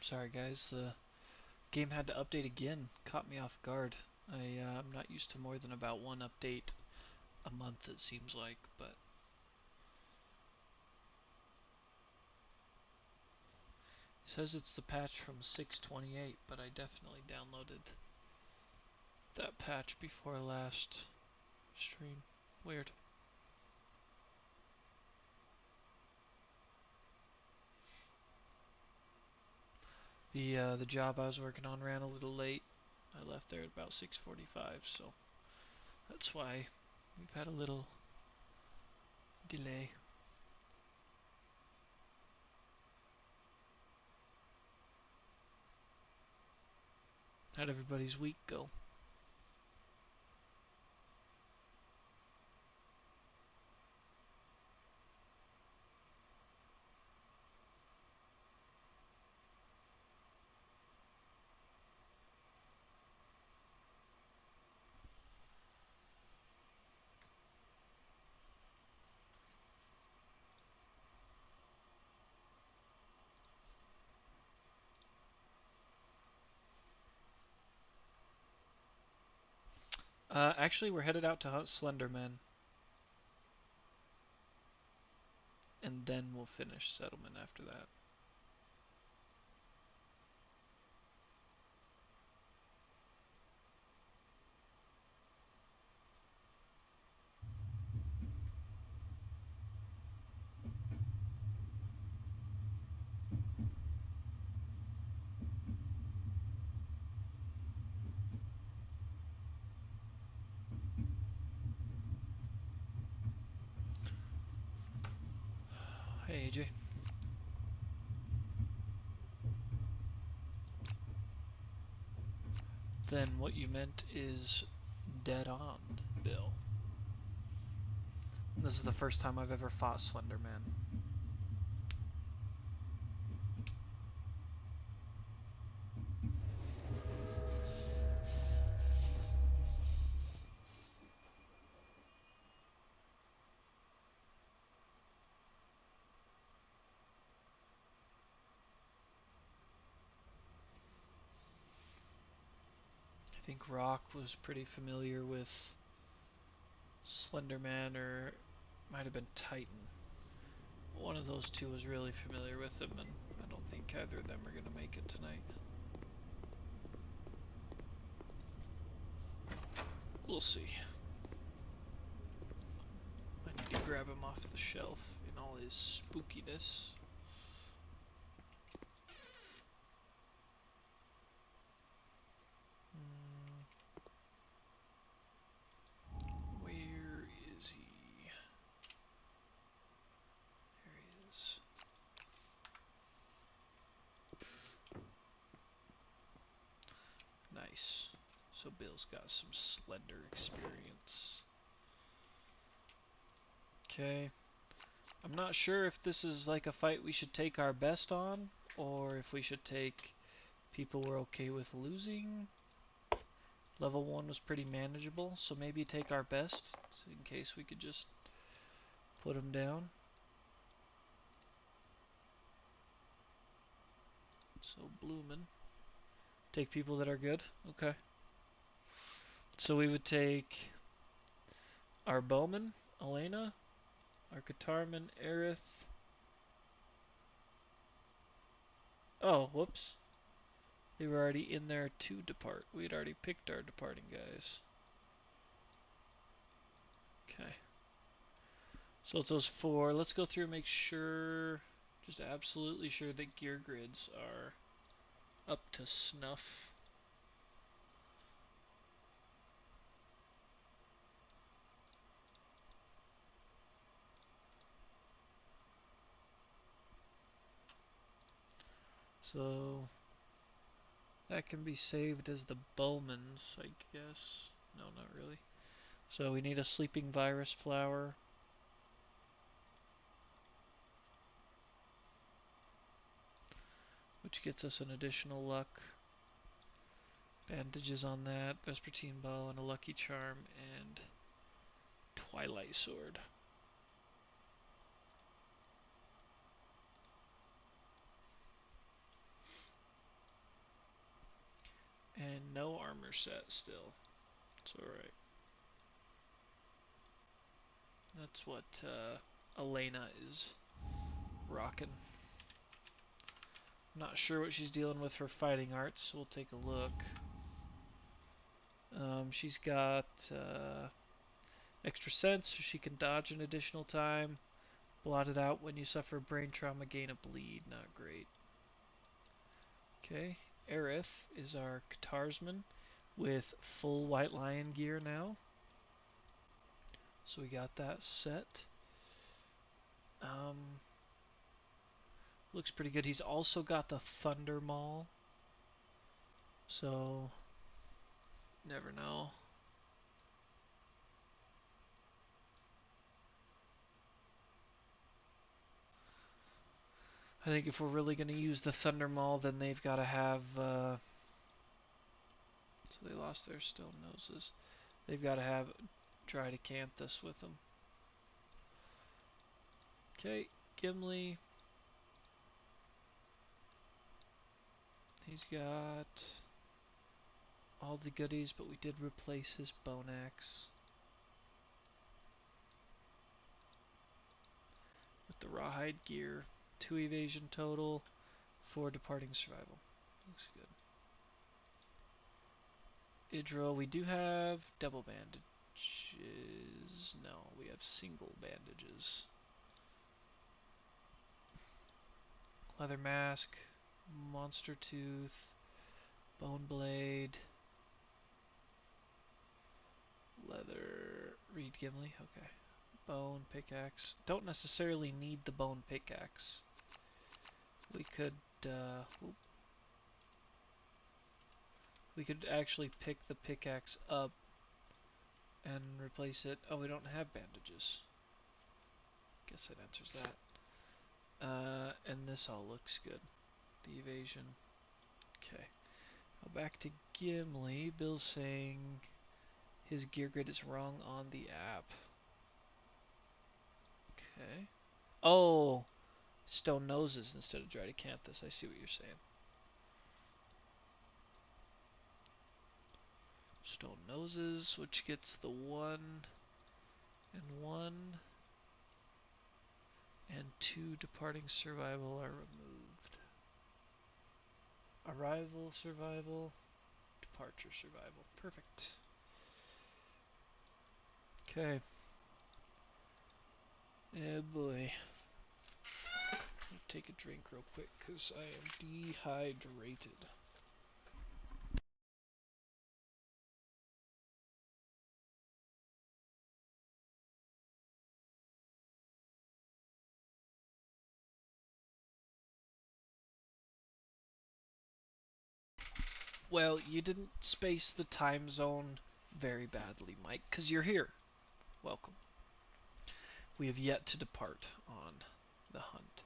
Sorry guys, the game had to update again. Caught me off guard. I'm not used to more than about one update a month, it seems like, but it says it's the patch from 6.28, but I definitely downloaded that patch before last stream. Weird. The job I was working on ran a little late. I left there at about 6:45, so that's why we've had a little delay. How'd everybody's week go? Actually, we're headed out to hunt Slenderman, and then we'll finish settlement after that. Hey AJ. Then what you meant is dead on, Bill. This is the first time I've ever fought Slenderman. I think Rock was pretty familiar with Slenderman, or might have been Titan. One of those two was really familiar with him, and I don't think either of them are going to make it tonight. We'll see. I need to grab him off the shelf in all his spookiness. Where is he? There he is. Nice. So Bill's got some Slender experience. Okay. I'm not sure if this is like a fight we should take our best on, or if we should take people we're okay with losing. Level 1 was pretty manageable, so maybe take our best, so in case we could just put him down. So Bloomin'. Take people that are good? Okay. So we would take our Bowman, Elena, our Katarman, Aerith. Oh, whoops. They were already in there to depart. We had already picked our departing guys. Okay. So it's those four. Let's go through and make sure, just absolutely sure that gear grids are up to snuff. So that can be saved as the Bowman's, I guess. No, not really. So we need a sleeping virus flower. Which gets us an additional luck. Bandages on that, Vespertine Ball, and a Lucky Charm, and Twilight Sword. And no armor set still. It's alright. That's what Elena is rocking. Not sure what she's dealing with for fighting arts, so we'll take a look. She's got extra sense, so she can dodge an additional time. Blotted out when you suffer brain trauma, gain a bleed. Not great. Okay, Aerith is our Katarsman with full White Lion gear now. So we got that set. Looks pretty good. He's also got the Thunder Maul. So, never know. I think if we're really going to use the Thunder Maul, then they've got to have... so they lost their stone noses. They've got to have Tridecanthus with them. Okay, Gimli. He's got all the goodies, but we did replace his bone axe with the rawhide gear. 2 evasion total, 4 departing survival. Looks good. Idril, we do have double bandages. No, we have single bandages. Leather mask, monster tooth, bone blade, leather, reed Gimli, okay. Bone pickaxe. Don't necessarily need the bone pickaxe. We could, we could actually pick the pickaxe up and replace it. Oh, we don't have bandages. Guess that answers that. And this all looks good. The evasion. Okay. Now back to Gimli. Bill's saying his gear grid is wrong on the app. Okay. Oh! Stone noses instead of Dridecanthus. I see what you're saying. Stone noses, which gets the 1 and 1. And 2 departing survival are removed. Arrival survival, departure survival. Perfect. Okay. Oh boy. Take a drink real quick because I am dehydrated. Well, you didn't space the time zone very badly, Mike, because you're here. Welcome. We have yet to depart on the hunt.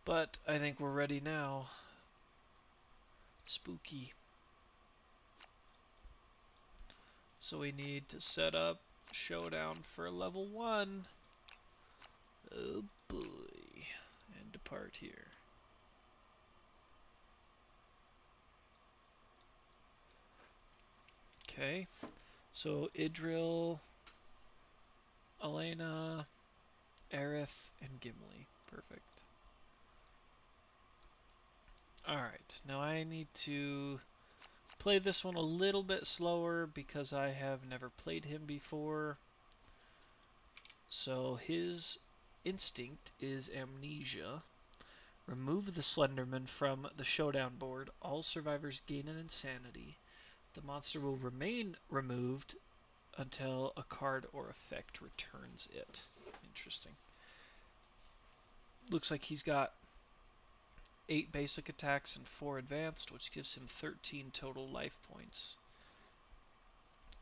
But I think we're ready now. Spooky. So we need to set up showdown for level 1. Oh boy. And depart here. Okay. So Idril, Elena, Aerith, and Gimli. Perfect. Alright, now I need to play this one a little bit slower because I have never played him before. So his instinct is amnesia. Remove the Slenderman from the showdown board. All survivors gain an insanity. The monster will remain removed until a card or effect returns it. Interesting. Looks like he's got 8 basic attacks and 4 advanced, which gives him 13 total life points.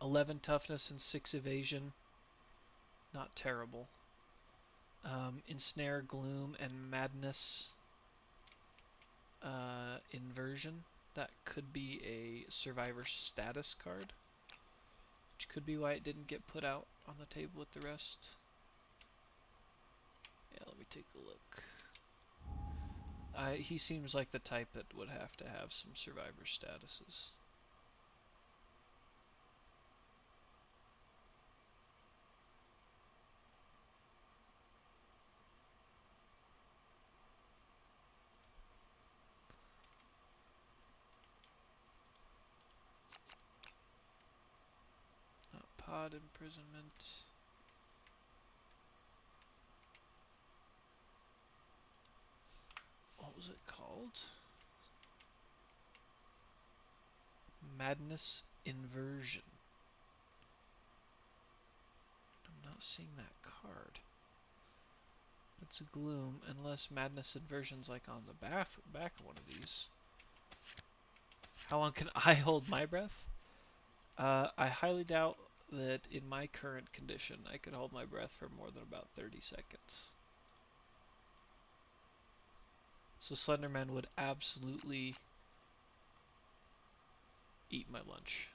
11 toughness and 6 evasion. Not terrible. Ensnare, Gloom, and Madness Inversion. That could be a survivor status card, which could be why it didn't get put out on the table with the rest. Yeah, let me take a look. He seems like the type that would have to have some survivor statuses. Pod imprisonment. What was it called? Madness Inversion. I'm not seeing that card. It's a gloom, unless Madness Inversion's like on the back of one of these. How long can I hold my breath? I highly doubt that in my current condition I could hold my breath for more than about 30 seconds. So Slenderman would absolutely eat my lunch.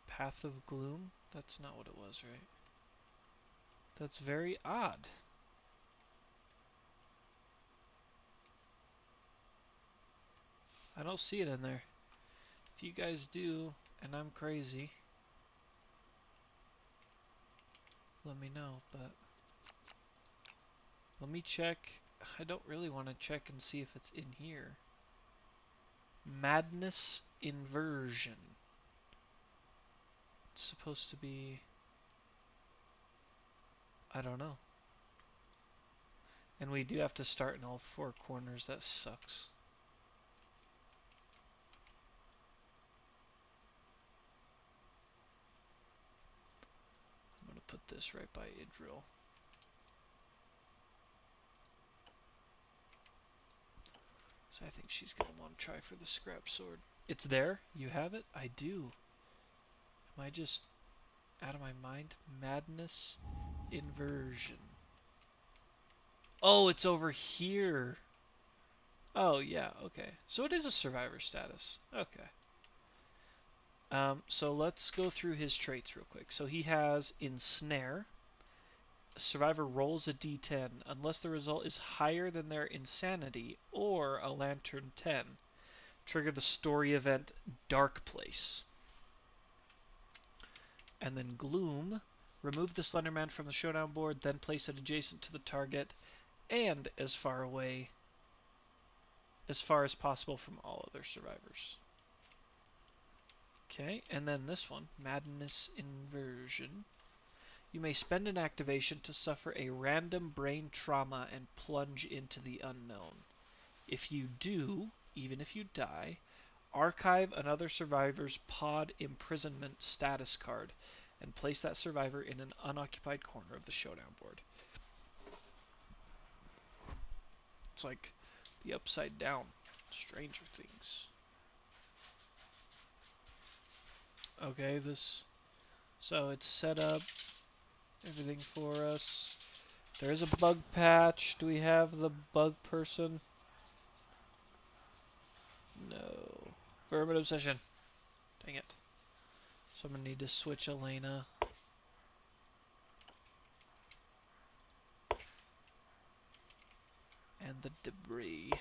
Path of Gloom? That's not what it was, right? That's very odd. I don't see it in there. If you guys do, and I'm crazy, let me know, but let me check. I don't really want to check and see if it's in here. Madness Inversion. It's supposed to be... I don't know. And we do have to start in all four corners. That sucks. I'm going to put this right by Idril. So I think she's going to want to try for the scrap sword. It's there? You have it? I do. Am I just out of my mind? Madness Inversion. Oh, it's over here. Oh, yeah, okay. So it is a survivor status. Okay. So let's go through his traits real quick. So he has Ensnare. A survivor rolls a d10 unless the result is higher than their Insanity or a Lantern 10. Trigger the story event Dark Place. And then Gloom. Remove the Slenderman from the showdown board, then place it adjacent to the target and as far as possible from all other survivors. Okay, and then this one, Madness Inversion. You may spend an activation to suffer a random brain trauma and plunge into the unknown. If you do, even if you die, archive another survivor's pod imprisonment status card and place that survivor in an unoccupied corner of the showdown board. It's like the upside down Stranger Things. Okay, so it's set up everything for us. There is a bug patch. Do we have the bug person? No. Vermin Obsession. Dang it. So I'm going to need to switch Elena. And the debris.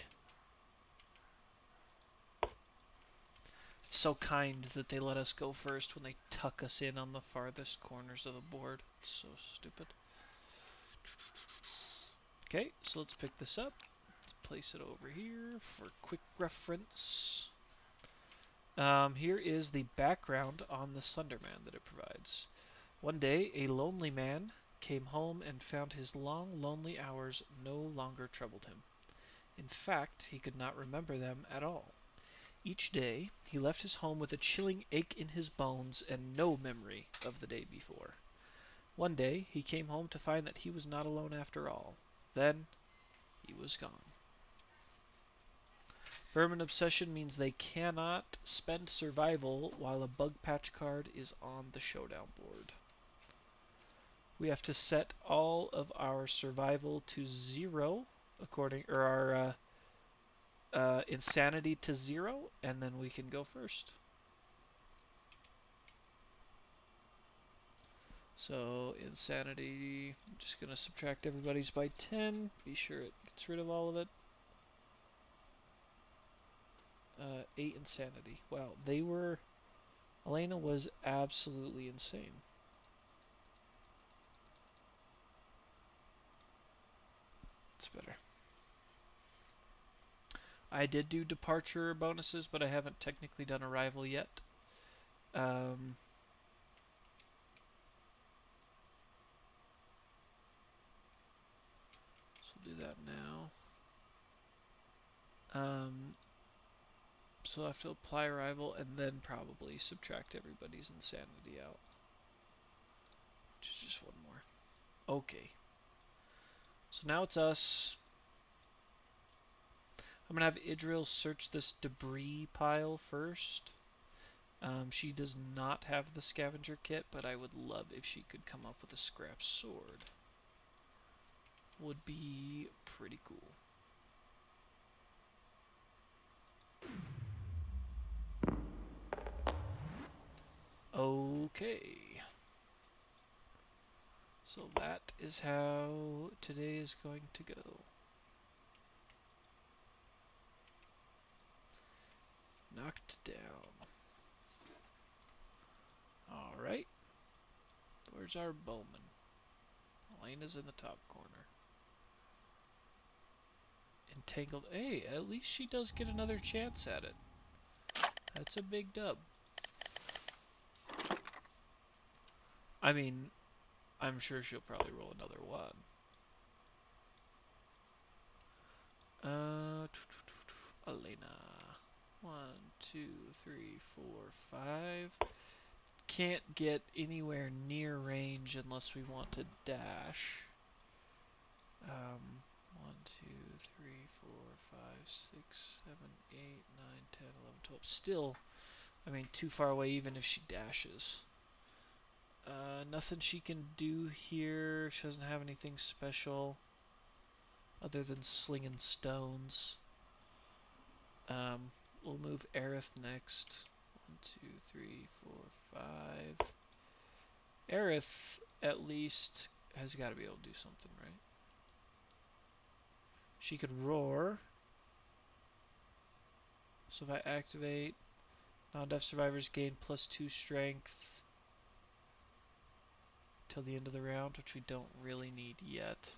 It's so kind that they let us go first when they tuck us in on the farthest corners of the board. It's so stupid. Okay, so let's pick this up. Let's place it over here for quick reference. Here is the background on the Slenderman that it provides. One day, a lonely man came home and found his long, lonely hours no longer troubled him. In fact, he could not remember them at all. Each day, he left his home with a chilling ache in his bones and no memory of the day before. One day, he came home to find that he was not alone after all. Then, he was gone. Vermin Obsession means they cannot spend survival while a bug patch card is on the showdown board. We have to set all of our survival to 0, or our insanity to 0, and then we can go first. So insanity, I'm just going to subtract everybody's by 10, be sure it gets rid of all of it. 8 insanity. Wow, Elena was absolutely insane. It's better. I did do departure bonuses, but I haven't technically done arrival yet. Um, so we'll do that now. So I'll have to apply arrival and then probably subtract everybody's insanity out. Which is just one more. Okay. So now it's us. I'm going to have Idril search this debris pile first. She does not have the scavenger kit, but I would love if she could come up with a scrap sword. Would be pretty cool. Okay. So that is how today is going to go. Knocked down. Alright. Where's our bowman? Elena's in the top corner. Entangled. Hey, at least she does get another chance at it. That's a big dub. I mean, I'm sure she'll probably roll another one. Elena. 1, 2, 3, 4, 5. Can't get anywhere near range unless we want to dash. 1, 2, 3, 4, 5, 6, 7, 8, 9, 10, 11, 12. Still, I mean, too far away even if she dashes. Nothing she can do here. She doesn't have anything special other than slinging stones. We'll move Aerith next. 1, 2, 3, 4, 5. Aerith, at least, has got to be able to do something, right? She could roar. So if I activate, non-deaf survivors gain +2 strength till the end of the round, which we don't really need yet.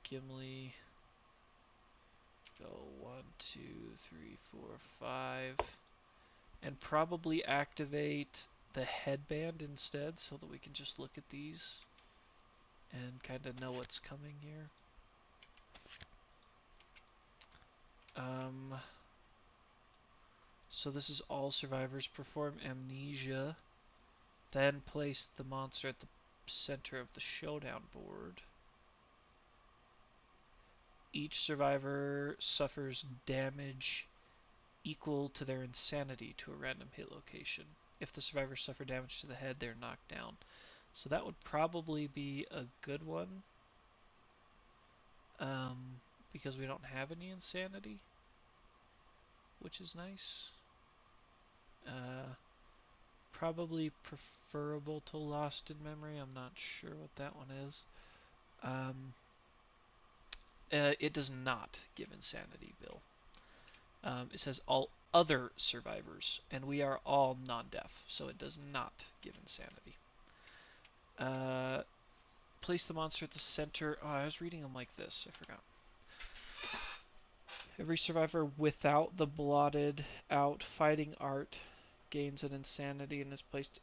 Gimli, go 1, 2, 3, 4, 5, and probably activate the headband instead so that we can just look at these and kind of know what's coming here. So this is all survivors perform amnesia, then place the monster at the center of the showdown board. Each survivor suffers damage equal to their insanity to a random hit location. If the survivors suffer damage to the head, they're knocked down. So that would probably be a good one. Because we don't have any insanity, which is nice. Probably preferable to Lost in Memory. I'm not sure what that one is. It does not give insanity, Bill. It says all other survivors, and we are all non-deaf, so it does not give insanity. Place the monster at the center. Oh, I was reading them like this. I forgot. Every survivor without the blotted out fighting art gains an insanity and is placed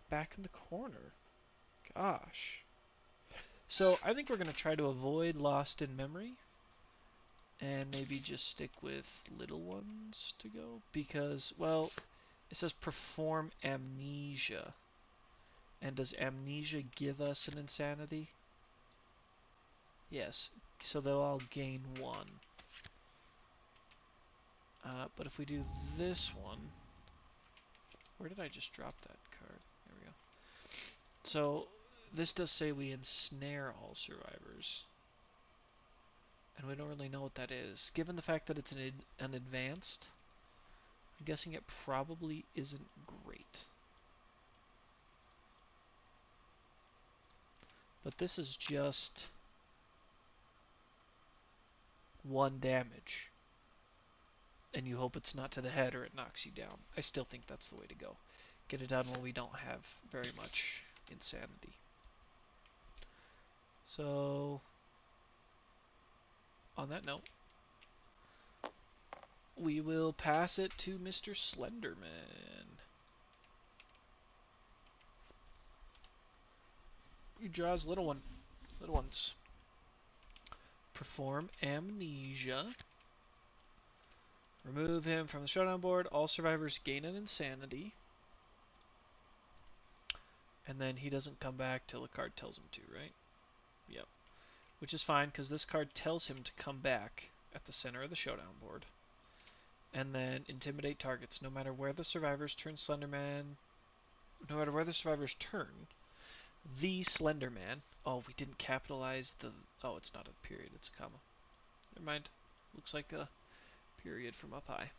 back in the corner. Gosh. So I think we're going to try to avoid Lost in Memory and maybe just stick with little ones to go because, well, it says perform amnesia. And does amnesia give us an insanity? Yes. So they'll all gain 1. But if we do this one, where did I just drop that card? There we go. So this does say we ensnare all survivors. And we don't really know what that is. Given the fact that it's an advanced, I'm guessing it probably isn't great. But this is just 1 damage. And you hope it's not to the head or it knocks you down. I still think that's the way to go. Get it done when we don't have very much insanity. So, on that note, we will pass it to Mr. Slenderman. He draws little ones. Perform amnesia. Remove him from the showdown board. All survivors gain an insanity. And then he doesn't come back till the card tells him to, right? Yep. Which is fine, because this card tells him to come back at the center of the showdown board. And then intimidate targets. No matter where the survivors turn Slenderman... No matter where the survivors turn, the Slenderman... Oh, we didn't capitalize the... Oh, it's not a period, it's a comma. Never mind. Looks like a period from up high.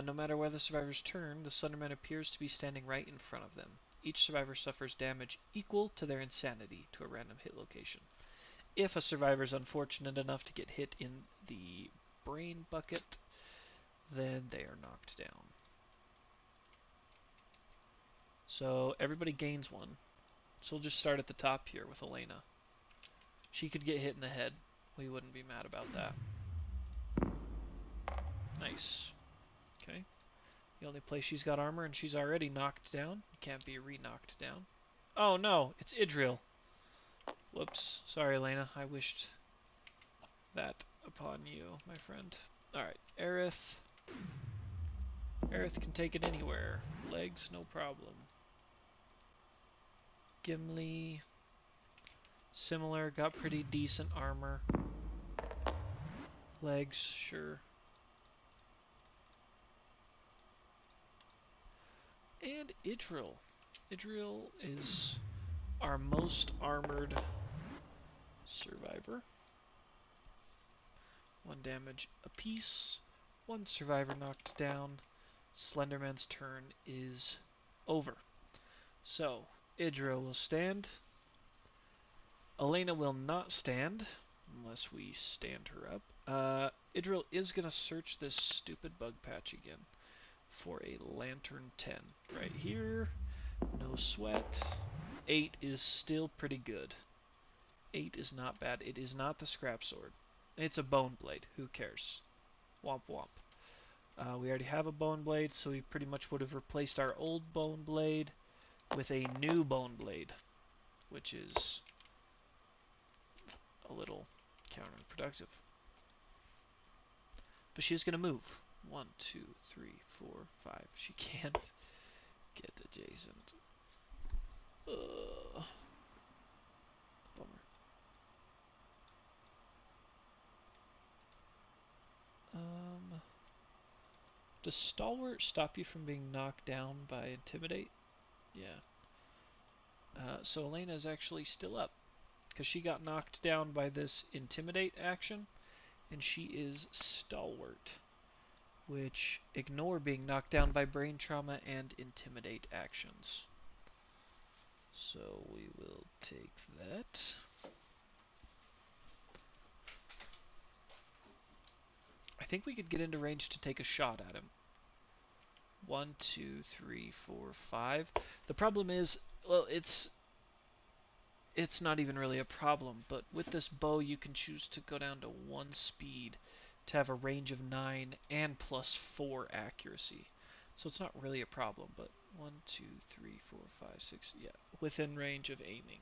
No matter where the survivors turn, the Slenderman appears to be standing right in front of them. Each survivor suffers damage equal to their insanity to a random hit location. If a survivor is unfortunate enough to get hit in the brain bucket, then they are knocked down. So everybody gains one. So we'll just start at the top here with Elena. She could get hit in the head. We wouldn't be mad about that. Nice. Okay. The only place she's got armor and she's already knocked down. You can't be re-knocked down. Oh no, it's Idril. Whoops. Sorry, Elena. I wished that upon you, my friend. Alright, Aerith. Aerith can take it anywhere. Legs, no problem. Gimli. Similar, got pretty decent armor. Legs, sure. And Idril. Idril is our most armored survivor. 1 damage apiece. 1 survivor knocked down. Slenderman's turn is over. So, Idril will stand. Elena will not stand, unless we stand her up. Idril is going to search this stupid bug patch again for a Lantern 10. Right here, no sweat. 8 is still pretty good. 8 is not bad. It is not the scrap sword. It's a bone blade. Who cares? Womp womp. We already have a bone blade, so we pretty much would have replaced our old bone blade with a new bone blade, which is a little counterproductive. But she's going to move. 1, 2, 3, 4, 5. She can't get adjacent. Bummer. Does Stalwart stop you from being knocked down by Intimidate? Yeah. So Elena is actually still up, because she got knocked down by this Intimidate action, and she is Stalwart, which ignore being knocked down by Brain Trauma and Intimidate actions. So we will take that. I think we could get into range to take a shot at him. 1, 2, 3, 4, 5. The problem is, well, it's not even really a problem, but with this bow you can choose to go down to 1 speed to have a range of 9 and plus 4 accuracy. So it's not really a problem, but 1, 2, 3, 4, 5, 6, yeah, within range of aiming.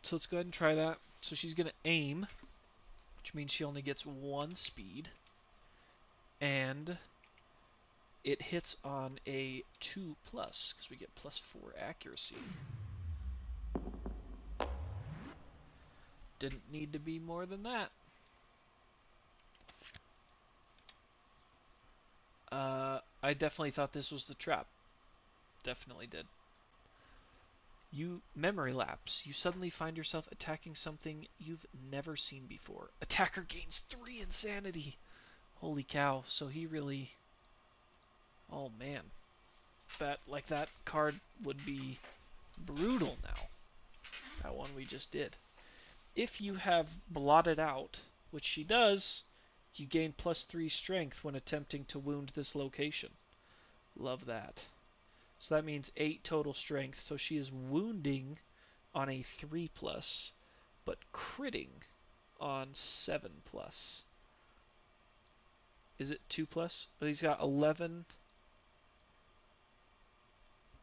So let's go ahead and try that. So she's going to aim, which means she only gets 1 speed, and it hits on a 2+, because we get plus 4 accuracy. Didn't need to be more than that. I definitely thought this was the trap. Definitely did. You memory lapse. You suddenly find yourself attacking something you've never seen before. Attacker gains 3 insanity. Holy cow. So he really... Oh man. That card would be brutal now. That one we just did. If you have blotted out, which she does, you gain plus 3 strength when attempting to wound this location. Love that. So that means 8 total strength. So she is wounding on a 3+, but critting on 7+. Is it 2 plus? Oh, he's got 11.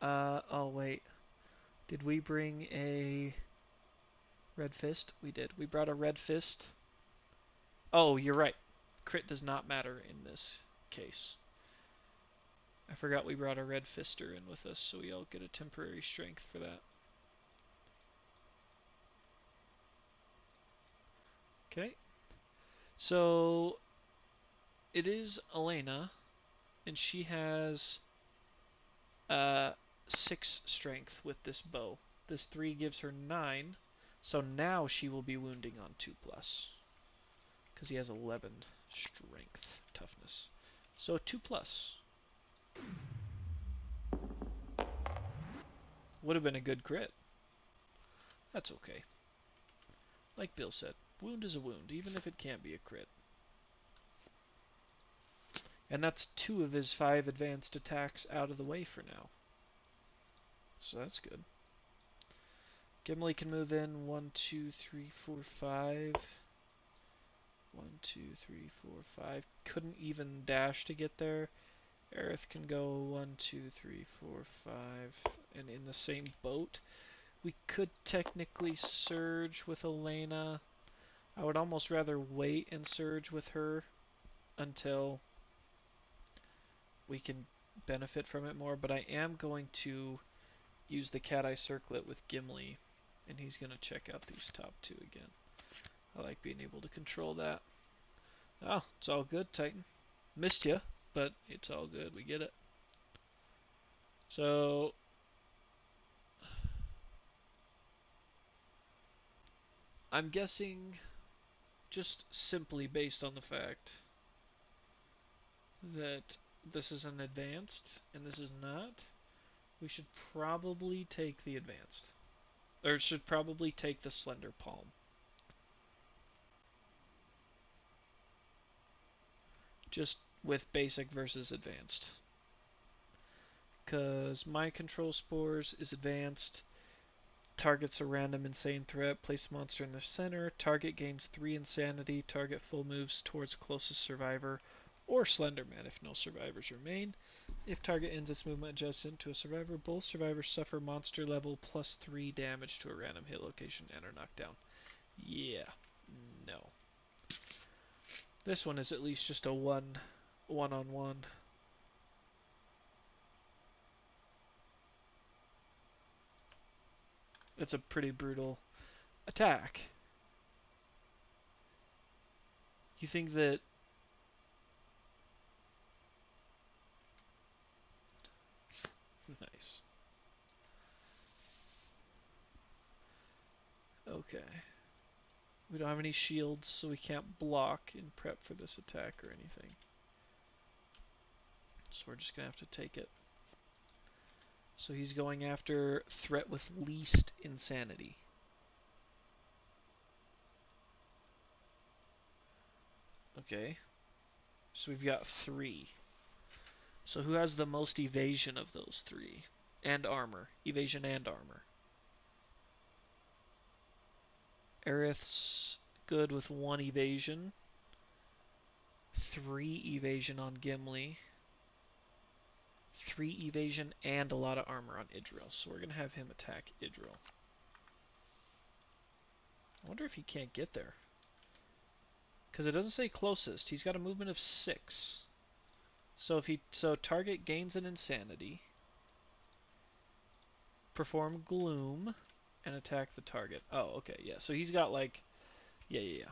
Oh wait. Did we bring a red fist? We did. We brought a red fist. Oh, you're right. Crit does not matter in this case. I forgot we brought a red fister in with us, so we all get a temporary strength for that. Okay. So it is Elena, and she has 6 strength with this bow. This 3 gives her 9, so now she will be wounding on 2 plus. Because he has 11 strength, toughness. So 2 plus. Would have been a good crit. That's okay. Like Bill said, wound is a wound, even if it can't be a crit. And that's 2 of his 5 advanced attacks out of the way for now. So that's good. Gimli can move in 1, 2, 3, 4, 5. 1, 2, 3, 4, 5. Couldn't even dash to get there. Aerith can go 1, 2, 3, 4, 5. And in the same boat. We could technically surge with Elena. I would almost rather wait and surge with her until we can benefit from it more. But I am going to use the cat eye circlet with Gimli. And he's going to check out these top 2 again. I like being able to control that. Oh, it's all good, Titan. Missed you, but it's all good. We get it. So I'm guessing, just simply based on the fact that this is an advanced and this is not, we should probably take the advanced. Or should probably take the Slender Palm. Just with basic versus advanced. Because my control spores is advanced. Targets a random insane threat. Place a monster in the center. Target gains 3 insanity. Target full moves towards closest survivor or Slenderman if no survivors remain. If target ends its movement adjacent to a survivor, both survivors suffer monster level +3 damage to a random hit location and are knocked down. Yeah. No. This one is at least just a one-on-one. It's a pretty brutal attack. You think that... Nice. Okay. We don't have any shields, so we can't block in prep for this attack or anything. So we're just going to have to take it. So he's going after threat with least insanity. Okay. So we've got 3. So who has the most evasion of those 3? And armor. Evasion and armor. Aerith's good with 1 evasion. 3 evasion on Gimli. 3 evasion and a lot of armor on Idril. So we're going to have him attack Idril. I wonder if he can't get there. Because it doesn't say closest. He's got a movement of 6. So target gains an insanity. Perform gloom and attack the target. Oh, okay, yeah. So he's got like yeah.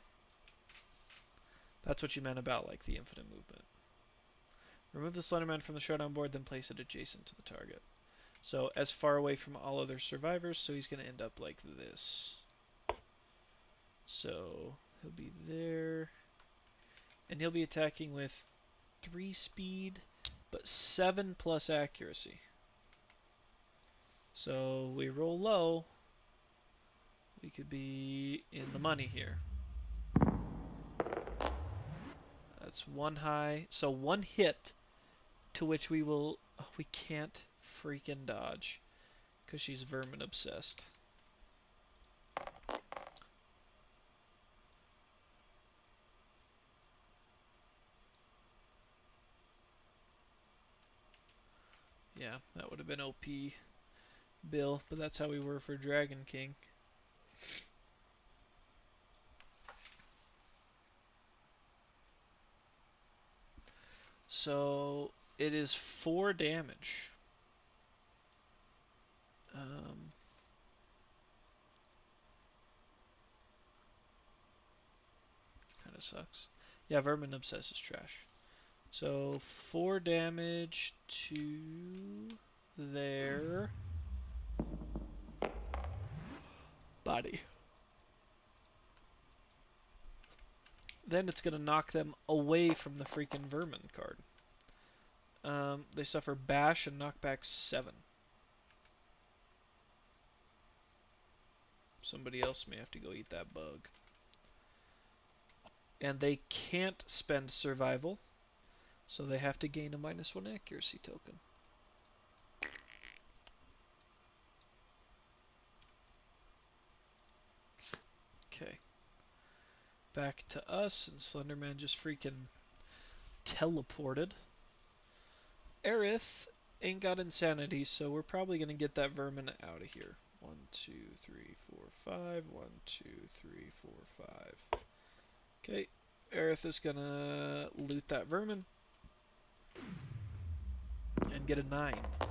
That's what you meant about like the infinite movement. Remove the Slenderman from the showdown board, then place it adjacent to the target. So as far away from all other survivors, so he's going to end up like this. So he'll be there. And he'll be attacking with 3 speed, but 7 plus accuracy. So we roll low. We could be in the money here. That's 1 high. So 1 hit to which we will... Oh, we can't freaking dodge because she's vermin obsessed. Yeah, that would have been OP, Bill, but that's how we were for Dragon King. So it is 4 damage. Um, kind of sucks. Yeah, Vermin Obsess is trash. So 4 damage to their body. Then it's going to knock them away from the freaking Vermin card. They suffer Bash and knockback 7. Somebody else may have to go eat that bug. And they can't spend Survival, so they have to gain a -1 accuracy token. Okay. Back to us, and Slenderman just freaking teleported. Aerith ain't got Insanity, so we're probably going to get that Vermin out of here. 1, 2, 3, 4, 5. 1, 2, 3, 4, 5. Okay. Aerith is going to loot that Vermin and get a 9. A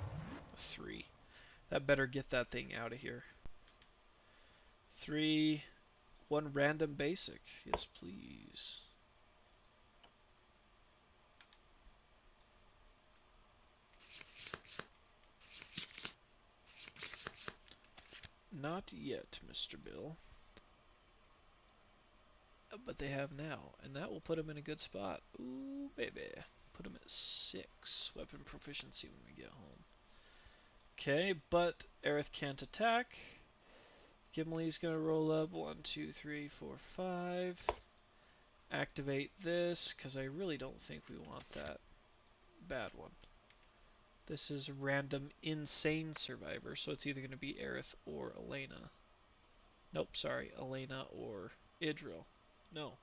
3. That better get that thing out of here. 3. 1 random basic. Yes, please. Not yet, Mr. Bill. But they have now, and that will put him in a good spot. Ooh, baby. Put him at 6 weapon proficiency when we get home. Okay, but Aerith can't attack. Gimli's gonna roll up 1, 2, 3, 4, 5. Activate this, because I really don't think we want that bad one. This is random insane survivor, so it's either going to be Aerith or Elena. Nope, sorry, Elena or Idril. No.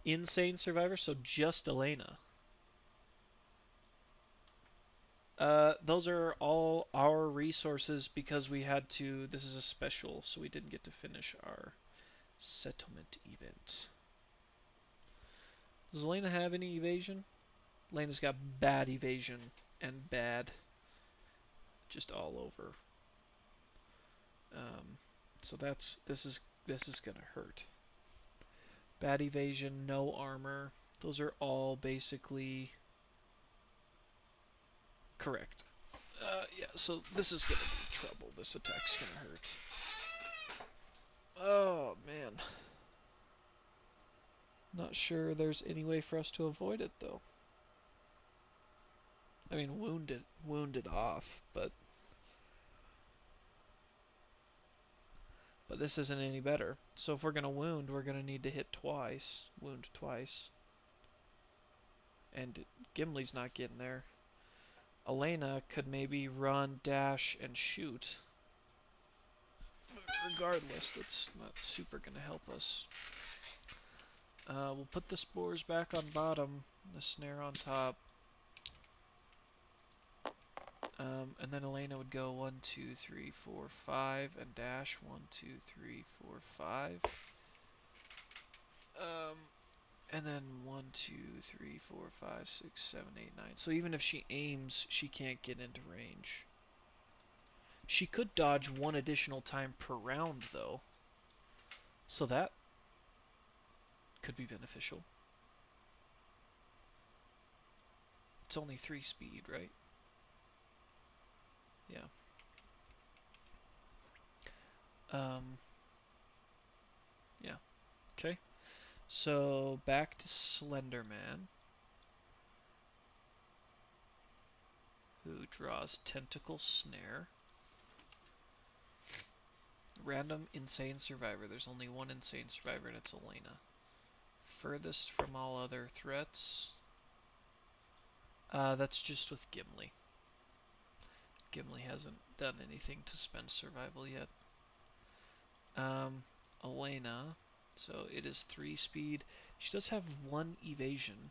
Insane survivor, so just Elena. Those are all our resources because we had to. This is a special, so we didn't get to finish our settlement event. Does Elena have any evasion? Elena's got bad evasion and bad, just all over. So this is gonna hurt. Bad evasion, no armor. Those are all basically correct. Yeah, so this is gonna be trouble. This attack's gonna hurt. Oh man. Not sure there's any way for us to avoid it though. I mean, wounded off, but this isn't any better. So if we're gonna wound, we're gonna need to hit twice, wound twice, and Gimli's not getting there. Elena could maybe run, dash, and shoot. But regardless, that's not super gonna help us. We'll put the spores back on bottom, the snare on top. And then Elena would go 1, 2, 3, 4, 5, and dash 1, 2, 3, 4, 5. And then 1, 2, 3, 4, 5, 6, 7, 8, 9. So even if she aims, she can't get into range. She could dodge 1 additional time per round, though. So that could be beneficial. It's only 3 speed, right? Yeah. Yeah. Okay. So back to Slenderman, who draws Tentacle Snare. Random Insane Survivor. There's only 1 Insane Survivor, and it's Elena. Furthest from all other threats. That's just with Gimli. Gimli hasn't done anything to spend survival yet. Elena. So it is 3 speed. She does have 1 evasion.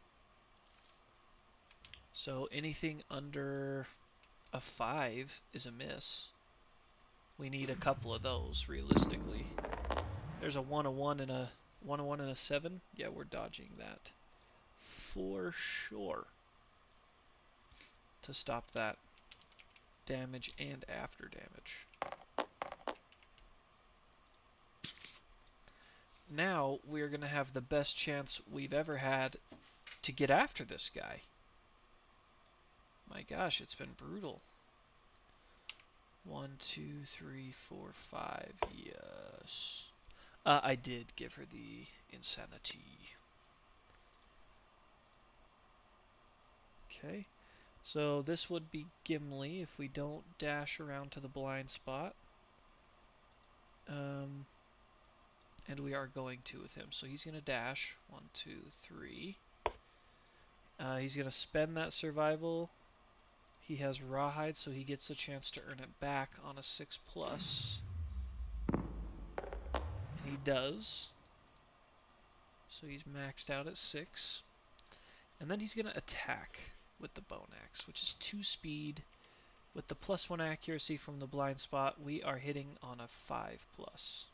So anything under A 5 is a miss. We need a couple of those, realistically. There's a 1, a 1, and a 1, a 1, and a 7. Yeah, we're dodging that. For sure. To stop that damage and after damage. Now we're going to have the best chance we've ever had to get after this guy. My gosh, it's been brutal. 1, 2, 3, 4, 5. Yes. I did give her the insanity. Okay. So this would be Gimli if we don't dash around to the blind spot. And we are going to with him. So he's going to dash. 1, 2, 3. He's going to spend that survival. He has Rawhide, so he gets a chance to earn it back on a 6+. And he does. So he's maxed out at 6. And then he's going to attack with the Bone Axe, which is 2 speed. With the +1 accuracy from the blind spot, we are hitting on a 5+.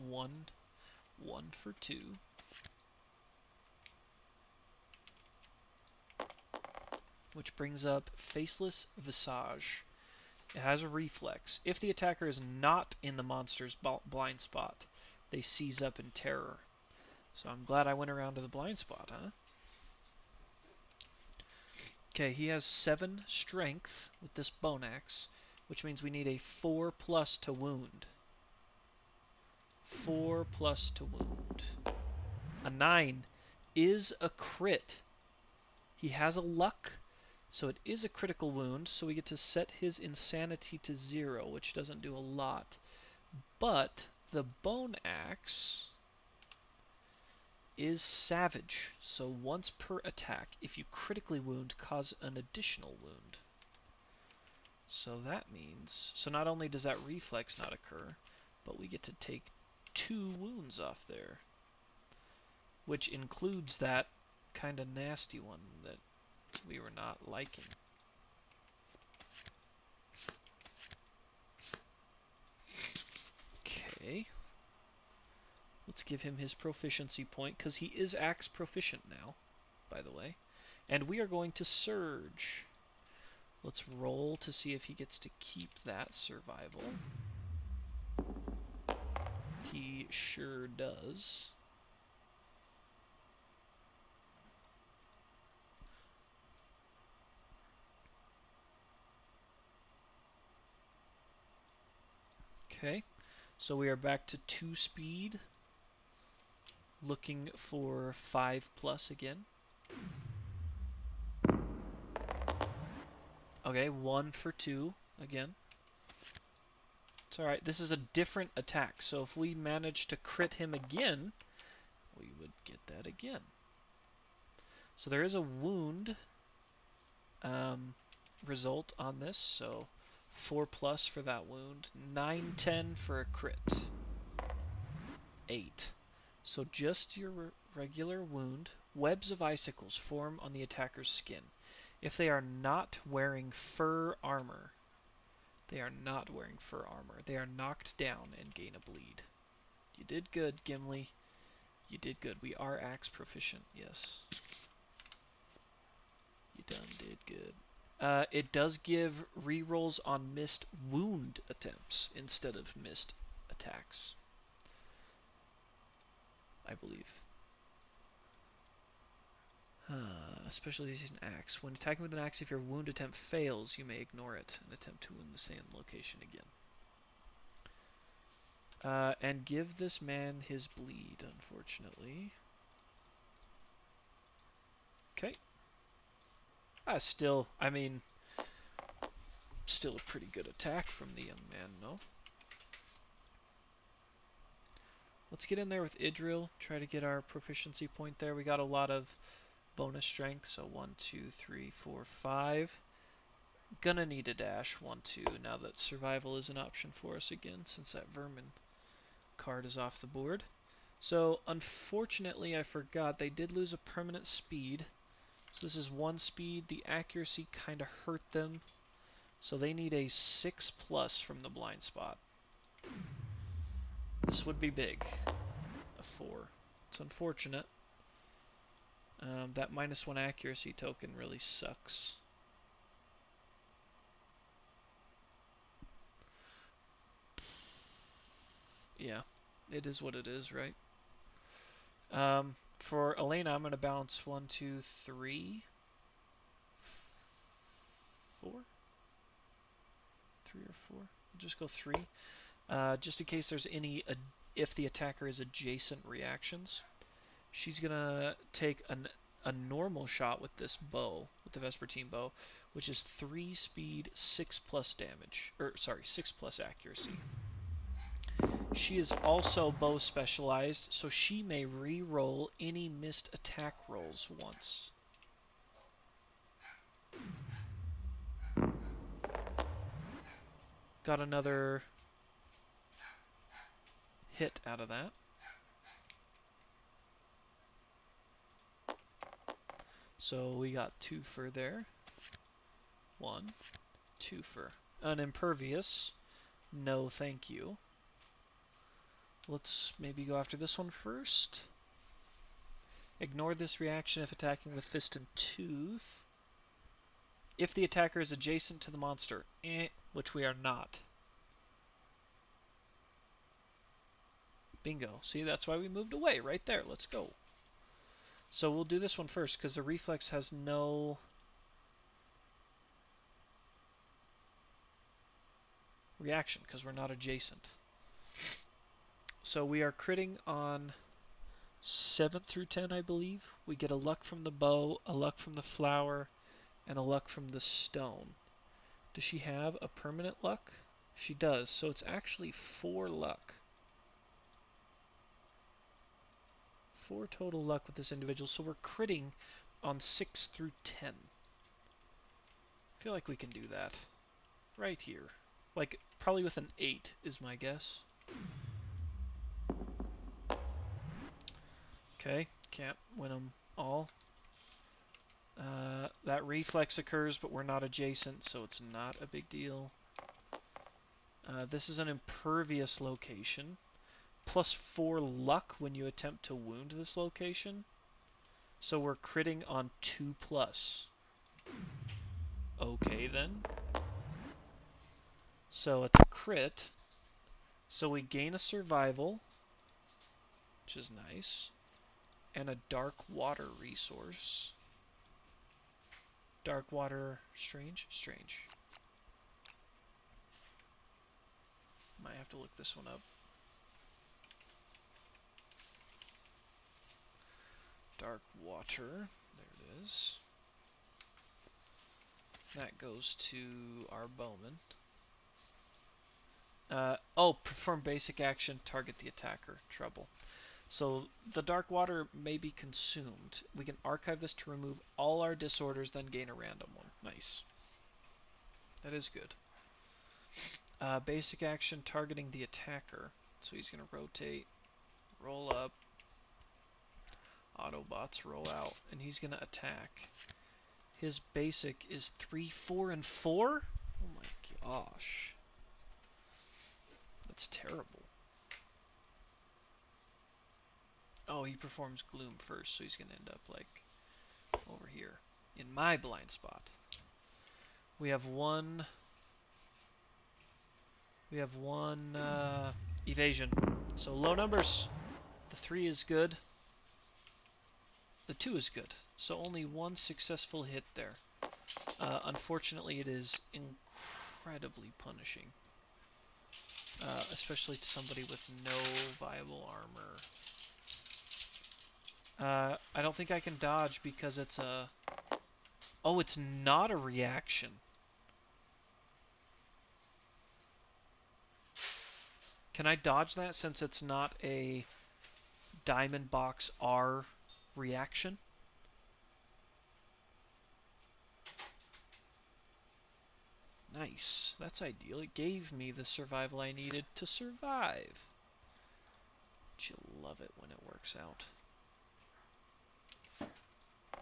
1 for 2. Which brings up Faceless Visage. It has a reflex. If the attacker is not in the monster's blind spot, they seize up in terror. So I'm glad I went around to the blind spot, huh? Okay, he has 7 strength with this Bone Axe, which means we need a 4+ to wound. 4+ to wound. A 9 is a crit. He has a luck, so it is a critical wound, so we get to set his insanity to 0, which doesn't do a lot. But the Bone Axe is savage, so once per attack, if you critically wound, cause an additional wound. So that means, so not only does that reflex not occur, but we get to take 2 wounds off there, which includes that kind of nasty one that we were not liking. Okay. Let's give him his proficiency point, because he is axe proficient now, by the way. And we are going to surge. Let's roll to see if he gets to keep that survival. He sure does. Okay, so we are back to 2 speed, looking for 5+ again. Okay, 1 for 2 again. It's alright, this is a different attack, so if we manage to crit him again, we would get that again. So there is a wound result on this, so 4+ for that wound, 9, 10 for a crit, 8. So just your regular wound. Webs of icicles form on the attacker's skin. If they are not wearing fur armor, they are knocked down and gain a bleed. You did good, Gimli. You did good. We are axe proficient, yes. You done did good. It does give rerolls on missed wound attempts instead of missed attacks, I believe. Especially using an axe. When attacking with an axe, if your wound attempt fails, you may ignore it and attempt to wound the same location again. And give this man his bleed, unfortunately. Okay. Still a pretty good attack from the young man, no? Let's get in there with Idril, try to get our proficiency point there. We got a lot of bonus strength, so 1, 2, 3, 4, 5. Gonna need a dash, 1, 2, now that survival is an option for us again, since that vermin card is off the board. So, unfortunately, I forgot, they did lose a permanent speed, So this is 1 speed. The accuracy kind of hurt them. So they need a 6+ from the blind spot. This would be big. A 4. It's unfortunate. That -1 accuracy token really sucks. Yeah, it is what it is, right? For Elena, I'm going to bounce 1, 2, 3, 4? 3 or 4? We'll just go 3. Just in case there's any, if the attacker is adjacent reactions. She's going to take a normal shot with this bow, with the Vespertine bow, which is 3 speed, 6+ damage. Or, sorry, 6+ accuracy. She is also bow specialized, so she may re-roll any missed attack rolls once. Got another hit out of that. So we got 2 for there. 1, 2 for. An impervious. No, thank you. Let's maybe go after this one first. Ignore this reaction if attacking with Fist and Tooth. If the attacker is adjacent to the monster, which we are not. Bingo. See, that's why we moved away right there. Let's go. So we'll do this one first because the reflex has no reaction because we're not adjacent. So we are critting on 7 through 10, I believe. We get a luck from the bow, a luck from the flower, and a luck from the stone. Does she have a permanent luck? She does, so it's actually 4 luck. 4 total luck with this individual, so we're critting on 6 through 10. I feel like we can do that. Right here. Like, probably with an 8 is my guess. Okay, can't win them all. That reflex occurs, but we're not adjacent, so it's not a big deal. This is an impervious location. +4 luck when you attempt to wound this location. So we're critting on 2+. Okay then. So it's a crit. So we gain a survival, which is nice, and a dark water resource. Dark water, strange? Strange. Might have to look this one up. Dark water, there it is. That goes to our bowman. Perform basic action, target the attacker. Trouble. So the dark water may be consumed. We can archive this to remove all our disorders, then gain a random one. Nice. That is good. Basic action, targeting the attacker. So he's going to rotate, roll up, Autobots roll out, and he's going to attack. His basic is 3, 4, and 4? Oh my gosh. That's terrible. Oh, he performs Gloom first, so he's going to end up, like, over here. In my blind spot. We have one evasion. So low numbers. The 3 is good. The 2 is good. So only 1 successful hit there. Unfortunately, it is incredibly punishing. Especially to somebody with no viable armor. I don't think I can dodge because it's a... Oh, it's not a reaction. Can I dodge that since it's not a Diamond Box R reaction? Nice. That's ideal. It gave me the survival I needed to survive. But you love it when it works out.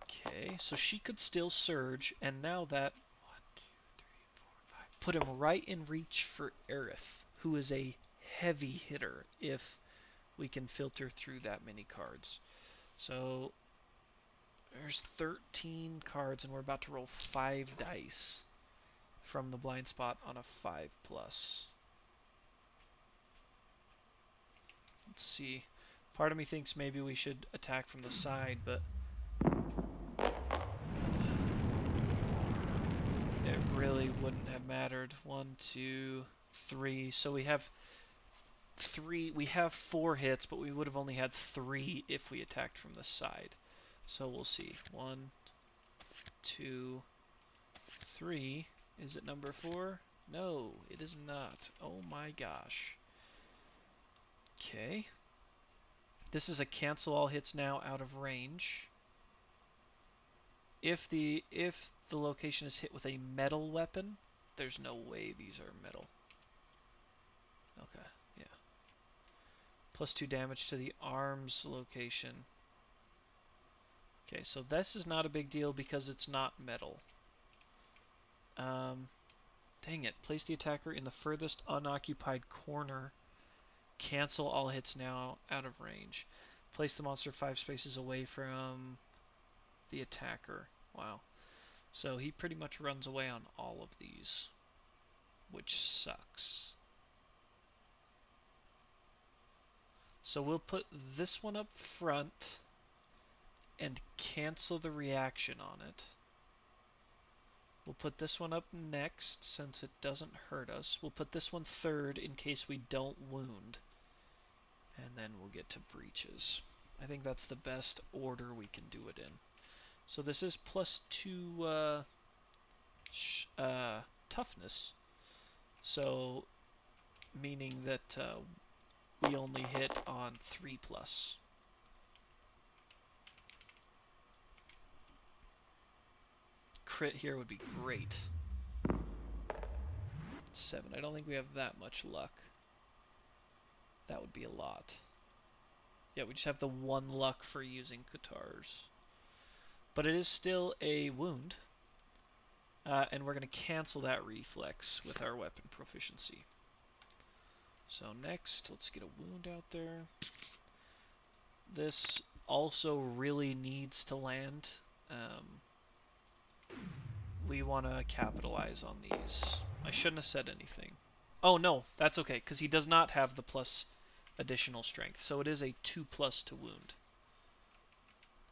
Okay. Okay, so she could still surge, and now that 1, 2, 3, 4, 5, put him right in reach for Aerith, who is a heavy hitter if we can filter through that many cards. So there's 13 cards, and we're about to roll 5 dice from the blind spot on a 5+. Let's see. Part of me thinks maybe we should attack from the side, but it really wouldn't have mattered. 1, 2, 3. So we have 3. We have 4 hits, but we would have only had 3 if we attacked from the side. So we'll see. 1, 2, 3. Is it number 4? No, it is not. Oh my gosh. Okay. This is a cancel all hits now out of range. If the location is hit with a metal weapon, there's no way these are metal. Okay, yeah. +2 damage to the arms location. Okay, so this is not a big deal because it's not metal. Dang it. Place the attacker in the furthest unoccupied corner. Cancel all hits now out of range. Place the monster 5 spaces away from the attacker. Wow. So he pretty much runs away on all of these, which sucks. So we'll put this one up front and cancel the reaction on it. We'll put this one up next since it doesn't hurt us. We'll put this one third in case we don't wound. And then we'll get to breaches. I think that's the best order we can do it in. So this is +2 toughness. So meaning that we only hit on 3+. Crit here would be great. 7. I don't think we have that much luck. That would be a lot. Yeah, we just have the 1 luck for using Katars. But it is still a wound. And we're going to cancel that reflex with our weapon proficiency. So next, let's get a wound out there. This also really needs to land. We want to capitalize on these. I shouldn't have said anything. Oh no, that's okay, because he does not have the plus additional strength. So it is a 2+ to wound.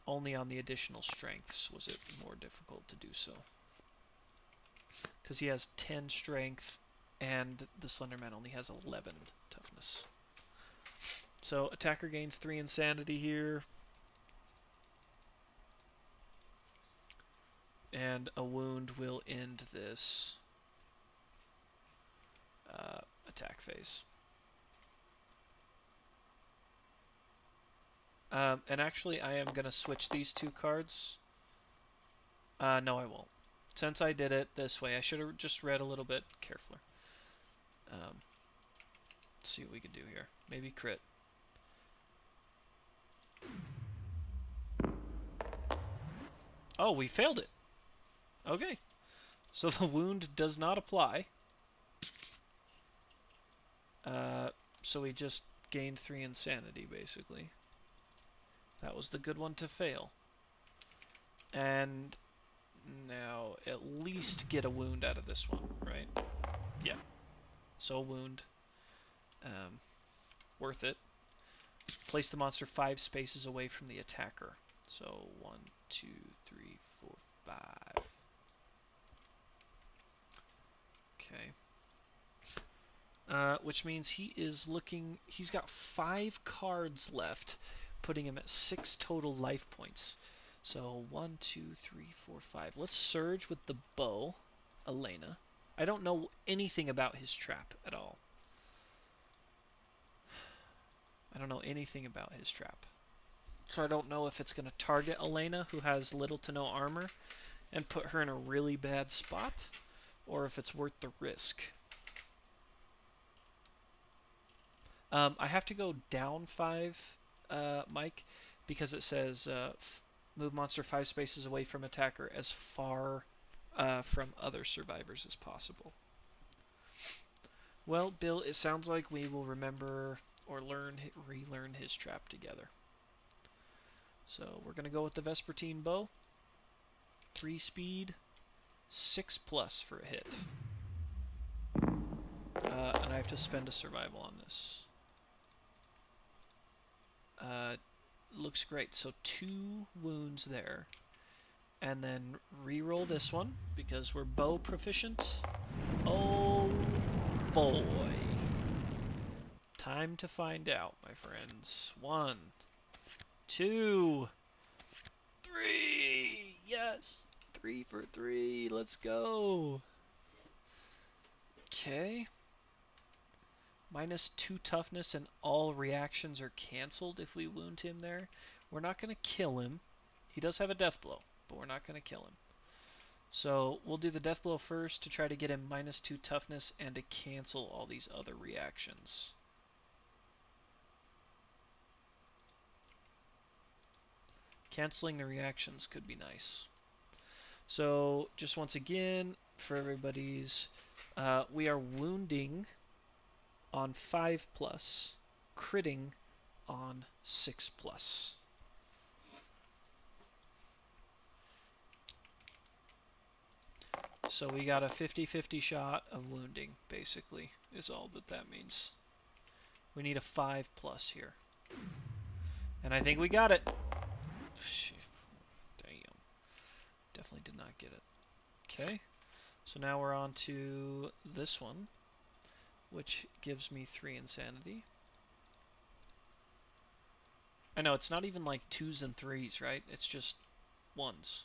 Only on the additional strengths was it more difficult to do so. Because he has 10 strength and the Slenderman only has 11 toughness. So attacker gains 3 insanity here. And a wound will end this attack phase. And actually, I am going to switch these 2 cards. No, I won't. Since I did it this way, I should have just read a little bit carefully. Let's see what we can do here. Maybe crit. Oh, we failed it. Okay. So the wound does not apply. So we just gained 3 insanity, basically. That was the good one to fail. And now at least get a wound out of this one, right? Yeah. So a wound. Worth it. Place the monster 5 spaces away from the attacker. So 1, 2, 3, 4, 5. Okay. Which means he is looking... He's got 5 cards left, putting him at 6 total life points. So 1, 2, 3, 4, 5. Let's surge with the bow, Elena. I don't know anything about his trap at all. I don't know anything about his trap. So I don't know if it's going to target Elena, who has little to no armor, and put her in a really bad spot, or if it's worth the risk. I have to go down 5, Mike, because it says Move monster 5 spaces away from attacker as far from other survivors as possible. Well, Bill, it sounds like we will remember or relearn his trap together. So we're going to go with the Vespertine bow. 3 speed, 6+ for a hit. And I have to spend a survival on this. Looks great. So 2 wounds there. And then re-roll this one because we're bow proficient. Oh boy. Time to find out, my friends. 1, 2, 3. Yes. 3 for 3. Let's go. Okay. -2 toughness and all reactions are cancelled if we wound him there. We're not going to kill him. He does have a death blow, but we're not going to kill him. So we'll do the death blow first to try to get him -2 toughness and to cancel all these other reactions. Canceling the reactions could be nice. So just once again, for everybody's, we are wounding on 5+, critting on 6+. So we got a 50-50 shot of wounding, basically, is all that means. We need a 5+ here. And I think we got it. Damn. Definitely did not get it. Okay. So now we're on to this one, which gives me 3 insanity. I know, it's not even like 2s and 3s, right? It's just 1s.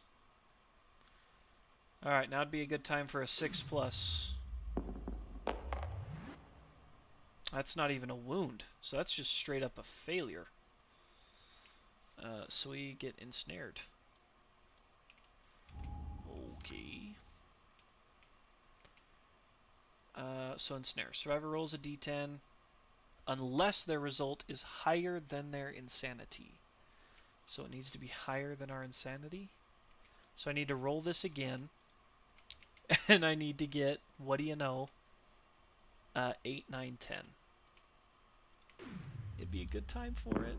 Alright, now would be a good time for a 6+. That's not even a wound, so that's just straight up a failure. So we get ensnared. Okay. So ensnare. Survivor rolls a d10 unless their result is higher than their insanity. So it needs to be higher than our insanity. So I need to roll this again. And I need to get, what do you know, 8, 9, 10. It'd be a good time for it.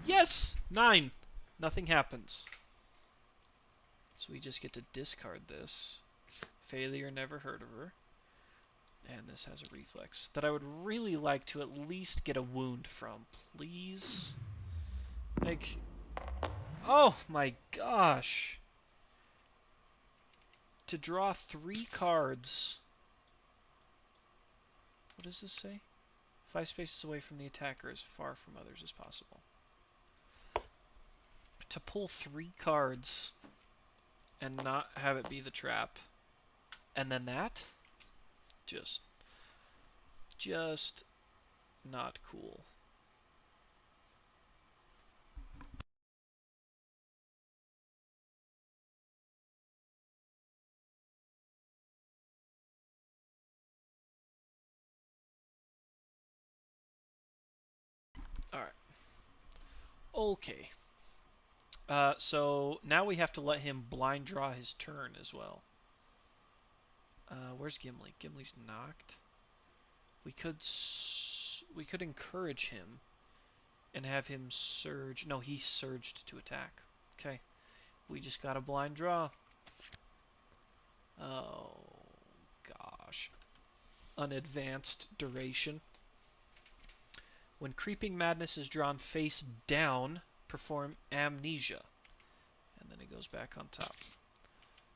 Yes! 9! Nothing happens. So we just get to discard this. Failure, never heard of her. And this has a reflex that I would really like to at least get a wound from. Please? Like, oh my gosh. To draw 3 cards. What does this say? 5 spaces away from the attacker, as far from others as possible. To pull 3 cards and not have it be the trap. And then that? Just not cool. Alright. Okay. So now we have to let him blind draw his turn as well. Where's Gimli? Gimli's knocked. We could encourage him and have him surge. No, he surged to attack. Okay. We just got a blind draw. Oh, gosh. Unadvanced duration. When Creeping Madness is drawn face down, perform Amnesia. And then it goes back on top.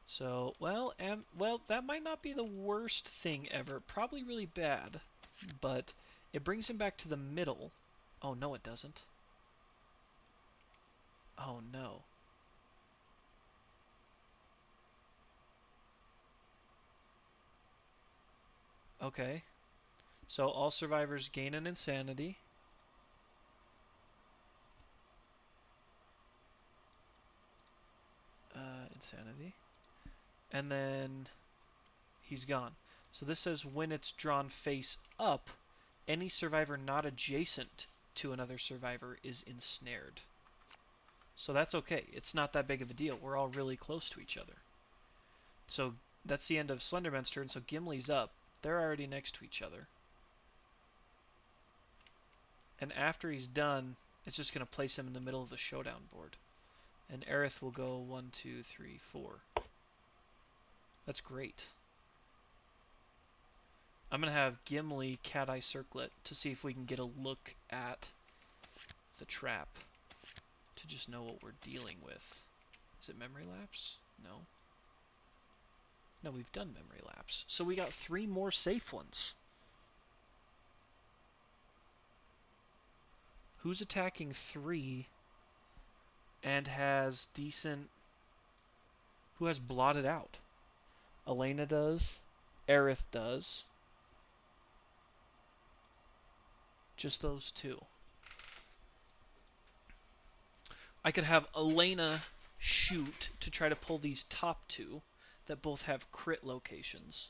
So, well, that might not be the worst thing ever. Probably really bad, but it brings him back to the middle. Oh, no, it doesn't. Oh, no. Okay. So all survivors gain an insanity. Insanity. And then he's gone. So this says when it's drawn face up, any survivor not adjacent to another survivor is ensnared. So that's okay. It's not that big of a deal. We're all really close to each other. So that's the end of Slenderman's turn, so Gimli's up. They're already next to each other. And after he's done, it's just going to place him in the middle of the showdown board. And Aerith will go 1, 2, 3, 4. That's great. I'm going to have Gimli Cat Eye Circlet to see if we can get a look at the trap to just know what we're dealing with. Is it Memory Lapse? No. No, we've done Memory Lapse. So we got 3 more safe ones. Who's attacking 3 and has decent... Who has blotted out? Elena does. Aerith does. Just those 2. I could have Elena shoot to try to pull these top 2 that both have crit locations.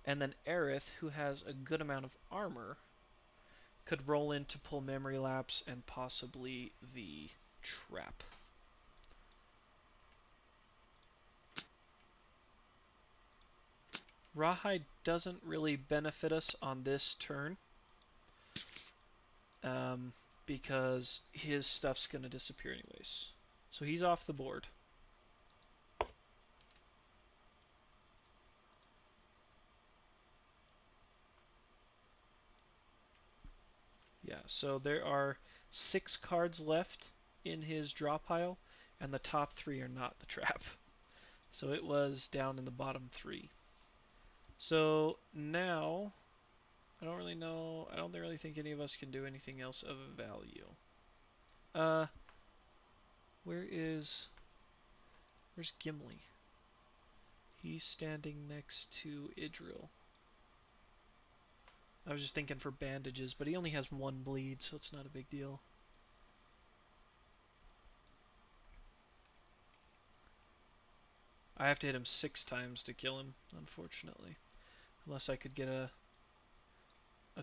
And then Aerith, who has a good amount of armor, could roll in to pull Memory Lapse and possibly the trap. Rawhide doesn't really benefit us on this turn because his stuff's going to disappear anyways. So he's off the board. Yeah, so there are 6 cards left in his draw pile, and the top 3 are not the trap. So it was down in the bottom 3. So now, I don't really know, I don't really think any of us can do anything else of value. Where's Gimli? He's standing next to Idril. I was just thinking for bandages, but he only has 1 bleed, so it's not a big deal. I have to hit him 6 times to kill him, unfortunately. Unless I could get a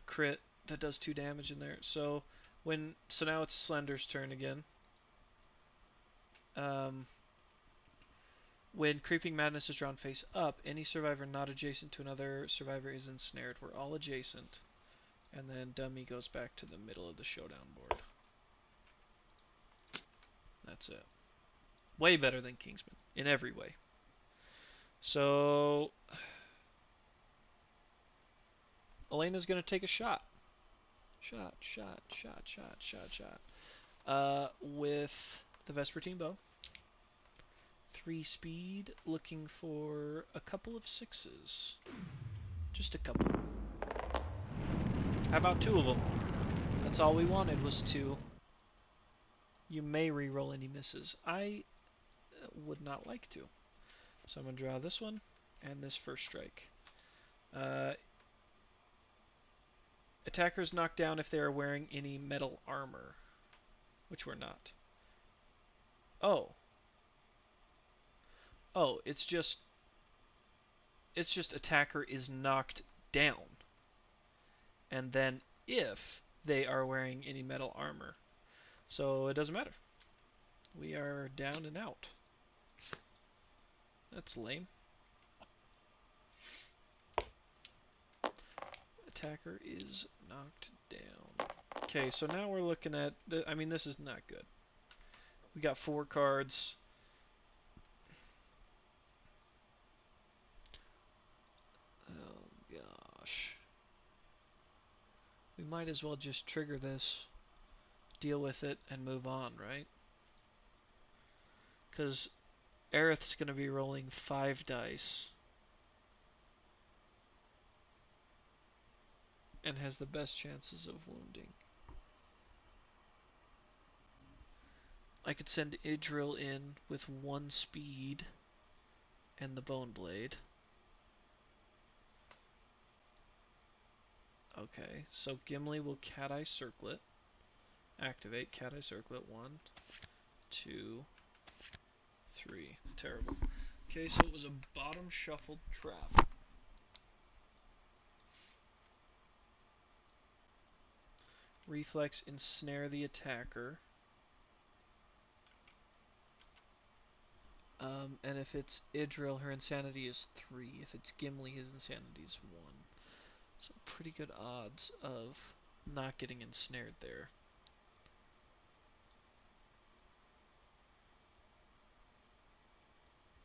crit that does 2 damage in there. So now it's Slender's turn again. When Creeping Madness is drawn face up, any survivor not adjacent to another survivor is ensnared. We're all adjacent. And then Dummy goes back to the middle of the showdown board. That's it. Way better than Kingsman, in every way. So, Elena's going to take a shot. Shot. With the Vespertine Bow. 3 speed, looking for a couple of 6s. Just a couple. How about 2 of them? That's all we wanted was 2. You may re-roll any misses. I would not like to. So I'm going to draw this one and this first strike. Attackers knocked down if they are wearing any metal armor, which we're not. Oh, it's just attacker is knocked down, and then if they are wearing any metal armor. So it doesn't matter. We are down and out. That's lame. Attacker is knocked down. Okay, so now we're looking at I mean, this is not good. We got 4 cards. Oh gosh. We might as well just trigger this, deal with it, and move on, right? Because Aerith's going to be rolling 5 dice. And has the best chances of wounding. I could send Idril in with 1 speed and the Bone Blade. Okay, so Gimli will Cat Eye Circlet. Activate Cat Eye Circlet. 1, 2, 3. Terrible. Okay, so it was a bottom shuffled trap. Reflex, ensnare the attacker. And if it's Idril, her insanity is 3. If it's Gimli, his insanity is 1. So pretty good odds of not getting ensnared there.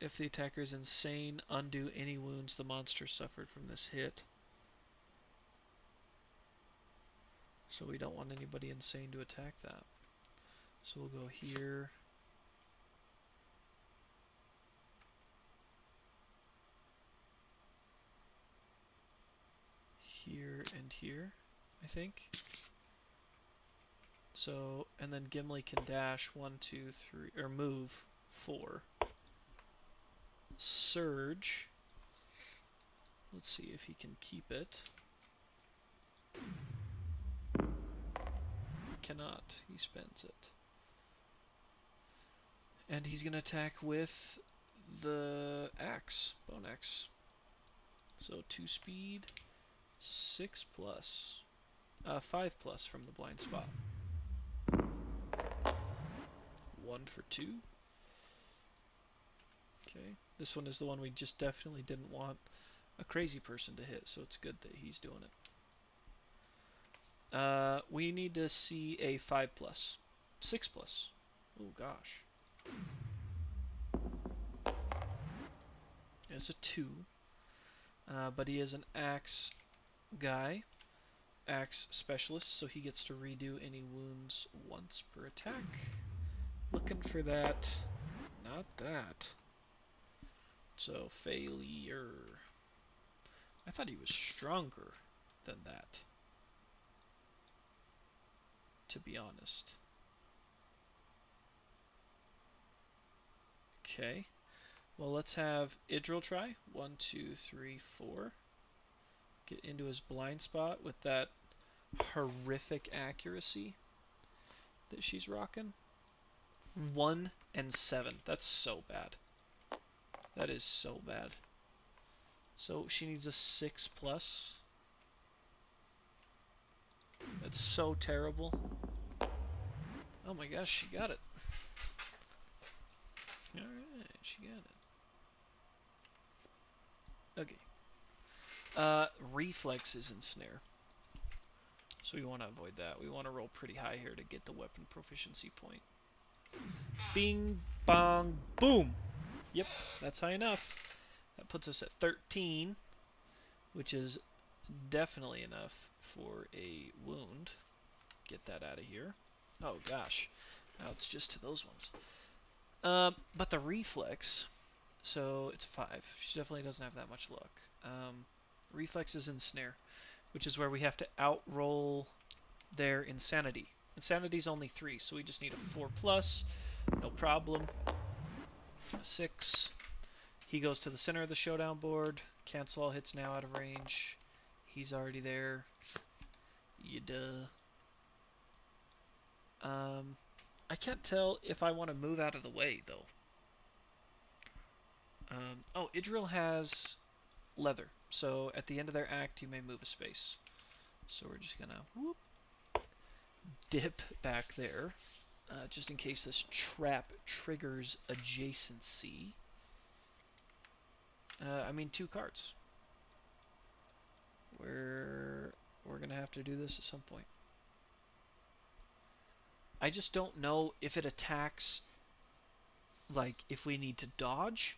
If the attacker is insane, undo any wounds the monster suffered from this hit. So we don't want anybody insane to attack that. So we'll go here. Here and here, I think. So, and then Gimli can dash 1, 2, 3, or move 4. Surge. Let's see if he can keep it. Cannot. He spends it. And he's going to attack with the axe, bone axe. So 2 speed, 6 plus, 5 plus from the blind spot. 1 for 2. Okay, this one is the one we just definitely didn't want a crazy person to hit, so it's good that he's doing it. We need to see a 5 plus, 6 plus. Oh gosh. It's a 2. But he is an axe guy, axe specialist, so he gets to redo any wounds once per attack. Looking for that. Not that. So, failure. I thought he was stronger than that, to be honest. Okay. Well, let's have Idril try. 1, 2, 3, 4. Get into his blind spot with that horrific accuracy that she's rocking. 1 and 7. That's so bad. That is so bad. So she needs a 6 plus. That's so terrible. Oh my gosh, she got it. Alright, she got it. Okay. Reflex is ensnare. So we want to avoid that. We want to roll pretty high here to get the weapon proficiency point. Bing, bong, boom! Yep, that's high enough. That puts us at 13, which is definitely enough for a wound. Get that out of here. Oh gosh, now it's just to those ones. But the reflex, so it's 5. She definitely doesn't have that much luck. Reflex is ensnare, which is where we have to outroll their insanity. Insanity's only 3, so we just need a 4 plus. No problem. A 6. He goes to the center of the showdown board. Cancel all hits now out of range. He's already there. You duh. I can't tell if I want to move out of the way, though. Oh, Idril has leather. So at the end of their act, you may move a space. So we're just going to dip back there. Just in case this trap triggers adjacency. I mean 2 cards. We're going to have to do this at some point. I just don't know if it attacks, like, if we need to dodge,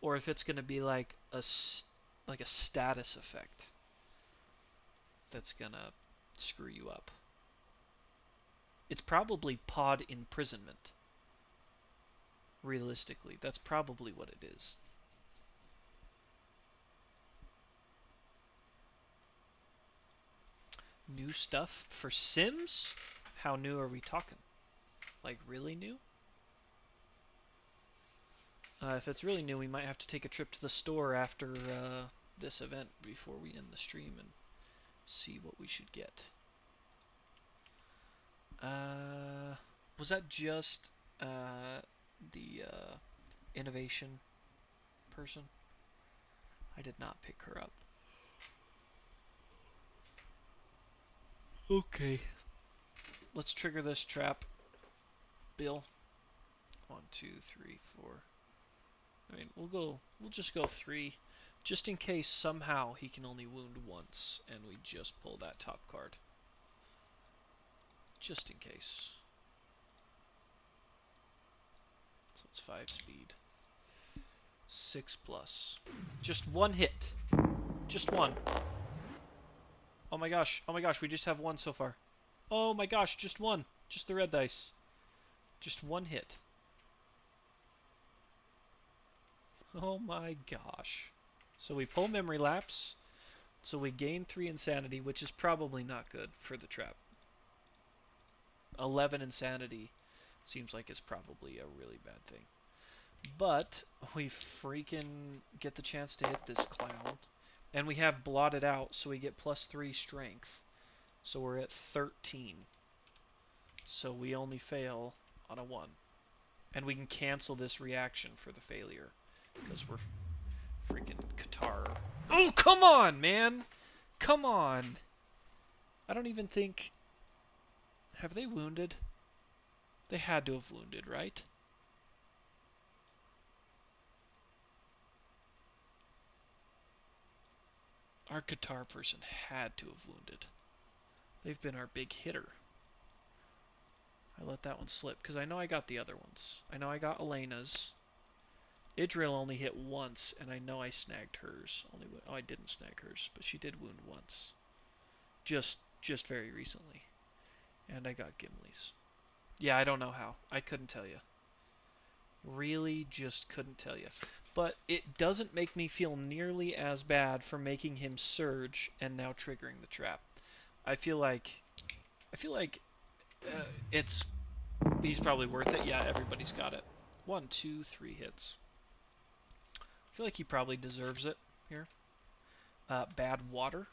or if it's going to be like a status effect that's going to screw you up. It's probably pod imprisonment. Realistically, that's probably what it is. New stuff for Sims? How new are we talking? Like really new? If it's really new, we might have to take a trip to the store after this event before we end the stream and see what we should get. Was that just the innovation person? I did not pick her up. Okay. Let's trigger this trap, Bill. 1, 2, 3, 4. We'll just go 3. Just in case somehow he can only wound once, and we just pull that top card. Just in case. So it's 5 speed. 6 plus. Just one hit. Just one. Oh my gosh, we just have one so far. Oh my gosh, just one. Just the red dice. Just one hit. Oh my gosh. So we pull memory lapse. So we gain 3 insanity, which is probably not good for the trap. 11 insanity seems like it's probably a really bad thing. But we freaking get the chance to hit this clown. And we have blotted out, so we get +3 strength. So we're at 13. So we only fail on a 1. And we can cancel this reaction for the failure. Because we're freaking Qatar. Oh, come on, man! Come on! I don't even think... Have they wounded? They had to have wounded, right? Our Qatar person had to have wounded. They've been our big hitter. I let that one slip, because I know I got the other ones. I know I got Elena's. Idril only hit once, and I know I snagged hers. Oh, I didn't snag hers, but she did wound once. Just very recently. And I got Gimli's. Yeah, I don't know how. I couldn't tell you. Really just couldn't tell you. But it doesn't make me feel nearly as bad for making him surge and now triggering the trap. I feel like it's he's probably worth it. Yeah, everybody's got it. 1, 2, 3 hits. I feel like he probably deserves it here. Bad water.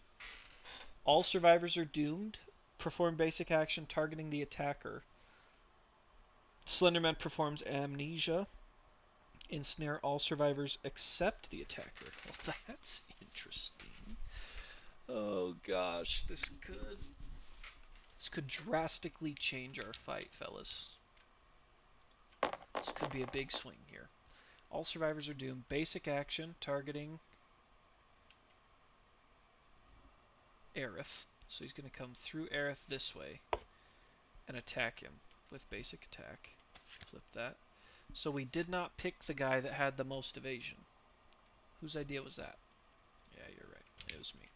All survivors are doomed. Perform basic action targeting the attacker. Slenderman performs amnesia. Ensnare all survivors except the attacker. Well, that's interesting. Oh gosh, this could drastically change our fight, fellas. This could be a big swing here. All survivors are doomed. Basic action targeting Aerith. So he's going to come through Aerith this way and attack him with basic attack. Flip that. So we did not pick the guy that had the most evasion. Whose idea was that? Yeah, you're right. It was me.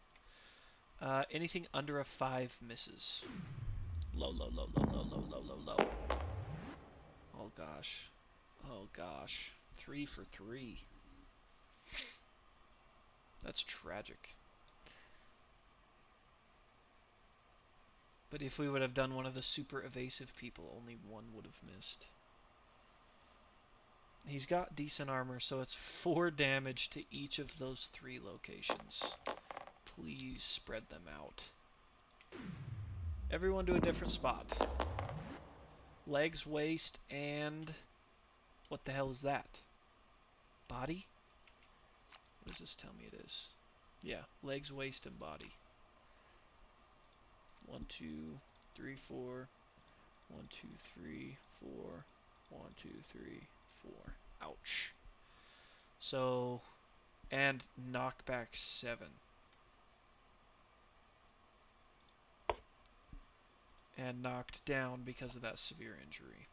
Anything under a 5 misses. Low, low, low, low, low, low, low, low, low. Oh gosh. Oh gosh. 3 for 3. That's tragic. But if we would have done one of the super evasive people, only one would have missed. He's got decent armor, so it's 4 damage to each of those 3 locations. Please spread them out. Everyone to a different spot. Legs, waist, and... What the hell is that? Body? What does this tell me it is? Yeah, legs, waist, and body. 1, 2, 3, 4. 1, 2, 3, 4. 1, 2, 3, 4. Ouch. So, and knockback 7. And knocked down because of that severe injury.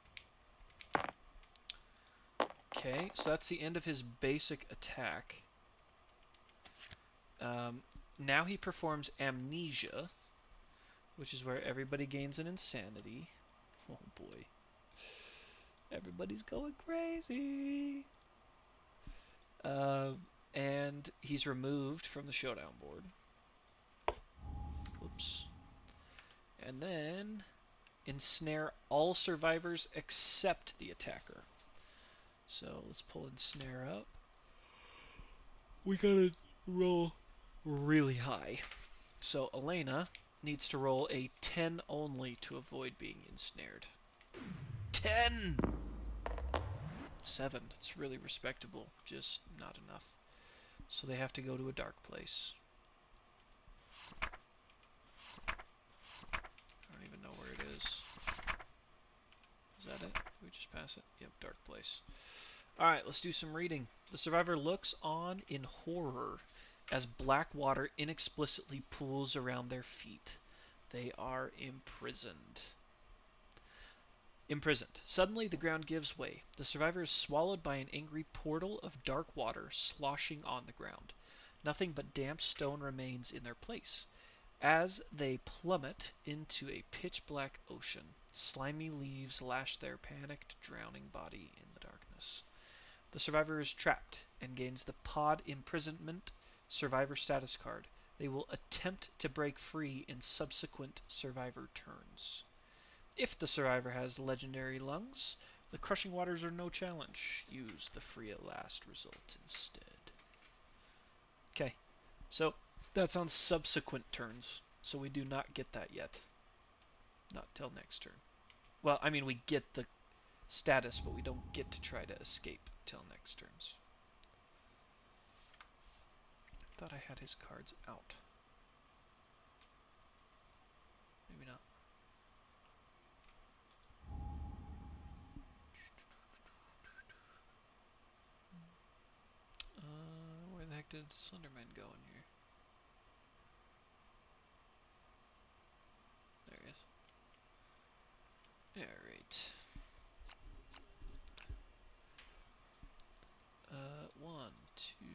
Okay, so that's the end of his basic attack. Now he performs amnesia, which is where everybody gains an insanity. Oh boy. Everybody's going crazy. And he's removed from the showdown board. Whoops. And then ensnare all survivors except the attacker. So let's pull ensnare up. We gotta roll really high. So Elena needs to roll a 10 only to avoid being ensnared. 10! 7. It's really respectable, just not enough. So they have to go to a dark place. I don't even know where it is. Is that it? We just pass it? Yep, dark place. Alright, let's do some reading. The survivor looks on in horror as black water inexplicitly pools around their feet. They are imprisoned. Imprisoned. Suddenly, the ground gives way. The survivor is swallowed by an angry portal of dark water sloshing on the ground. Nothing but damp stone remains in their place. As they plummet into a pitch-black ocean, slimy leaves lash their panicked, drowning body in the darkness. The survivor is trapped and gains the pod imprisonment survivor status card. They will attempt to break free in subsequent survivor turns. If the survivor has legendary lungs, the crushing waters are no challenge. Use the free at last result instead. Okay, so that's on subsequent turns, so we do not get that yet. Not till next turn. Well, I mean, we get the status, but we don't get to try to escape till next turns. Thought I had his cards out. Maybe not. Where the heck did Slenderman go in here? There he is. Alright. 1, 2,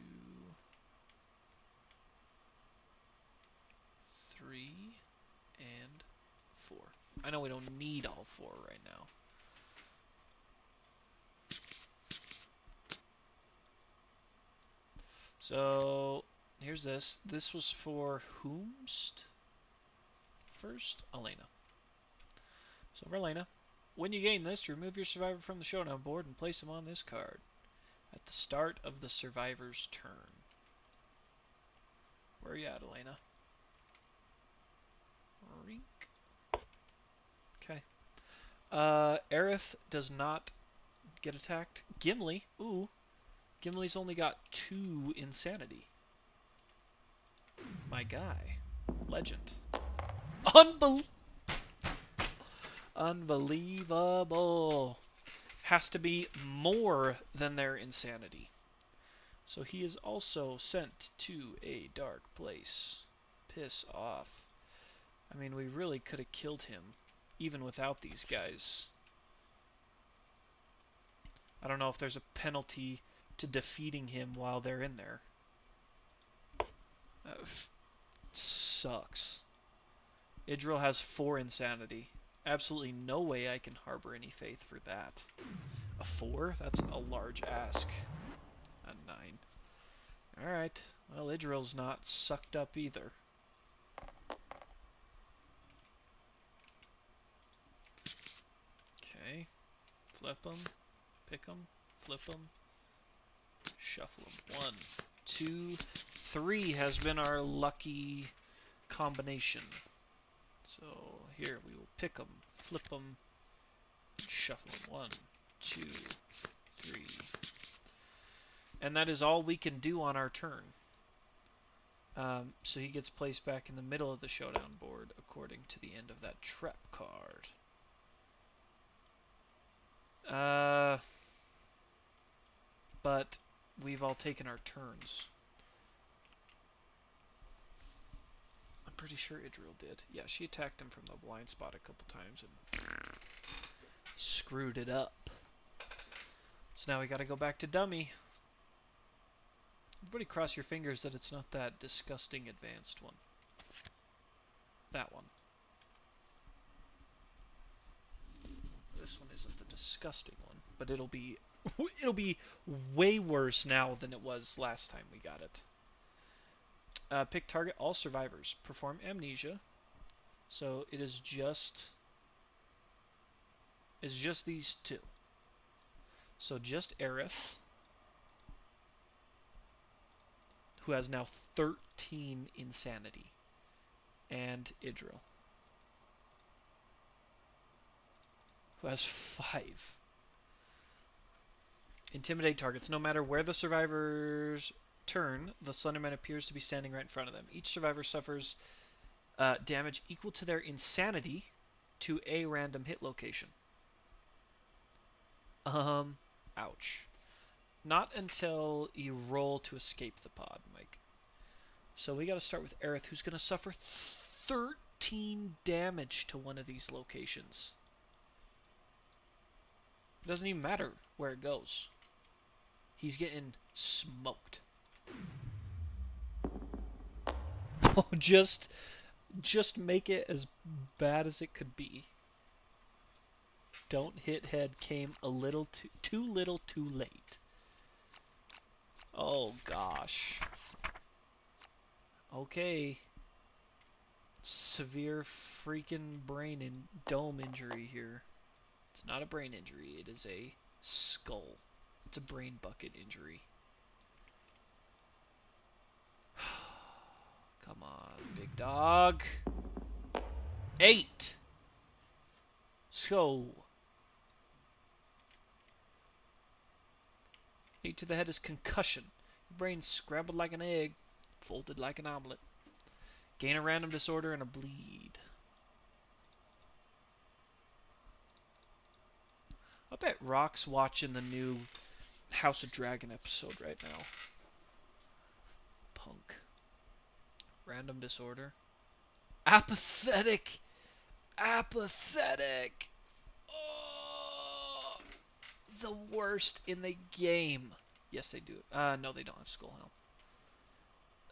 3, and 4. I know we don't need all 4 right now. So, here's this. This was for whomst? First, Elena. So for Elena, when you gain this, remove your survivor from the showdown board and place him on this card at the start of the survivor's turn. Where are you at, Elena? Rink. Okay. Aerith does not get attacked. Gimli, ooh. Gimli's only got 2 insanity. My guy. Legend. Unbelievable. Has to be more than their insanity. So he is also sent to a dark place. Piss off. I mean, we really could have killed him, even without these guys. I don't know if there's a penalty to defeating him while they're in there. That sucks. Idril has 4 insanity. Absolutely no way I can harbor any faith for that. A 4? That's a large ask. A 9. Alright. Well, Idril's not sucked up either. Okay. Flip them. Pick them. Flip them. Shuffle them. 1, 2, 3 has been our lucky combination. So here we will pick them, flip them, shuffle them. 1, 2, 3. And that is all we can do on our turn. So he gets placed back in the middle of the showdown board according to the end of that trap card. But we've all taken our turns. I'm pretty sure Idril did. Yeah, she attacked him from the blind spot a couple times and screwed it up. So now we gotta go back to dummy. Everybody cross your fingers that it's not that disgusting advanced one. That one. This one isn't the disgusting one, but it'll be way worse now than it was last time we got it. Pick target all survivors. Perform amnesia. So it is just these 2. So just Aerith, who has now 13 insanity, and Idril, who has 5. Intimidate targets. No matter where the survivor's turn, the Slenderman appears to be standing right in front of them. Each survivor suffers damage equal to their insanity to a random hit location. Ouch. Not until you roll to escape the pod, Mike. So we got to start with Aerith, who's going to suffer 13 damage to one of these locations. It doesn't even matter where it goes. He's getting smoked. Oh, just make it as bad as it could be. Don't hit head came a little too little too late. Oh gosh. Okay. Severe freaking brain and dome injury here. It's not a brain injury, it is a skull. It's a brain bucket injury. Come on, big dog. 8. So 8 to the head is concussion. Your brain scrambled like an egg, folded like an omelet. Gain a random disorder and a bleed. I bet Rock's watching the new House of Dragon episode right now. Punk. Random disorder. Apathetic! Apathetic! Oh, the worst in the game. Yes, they do. No, they don't have Skull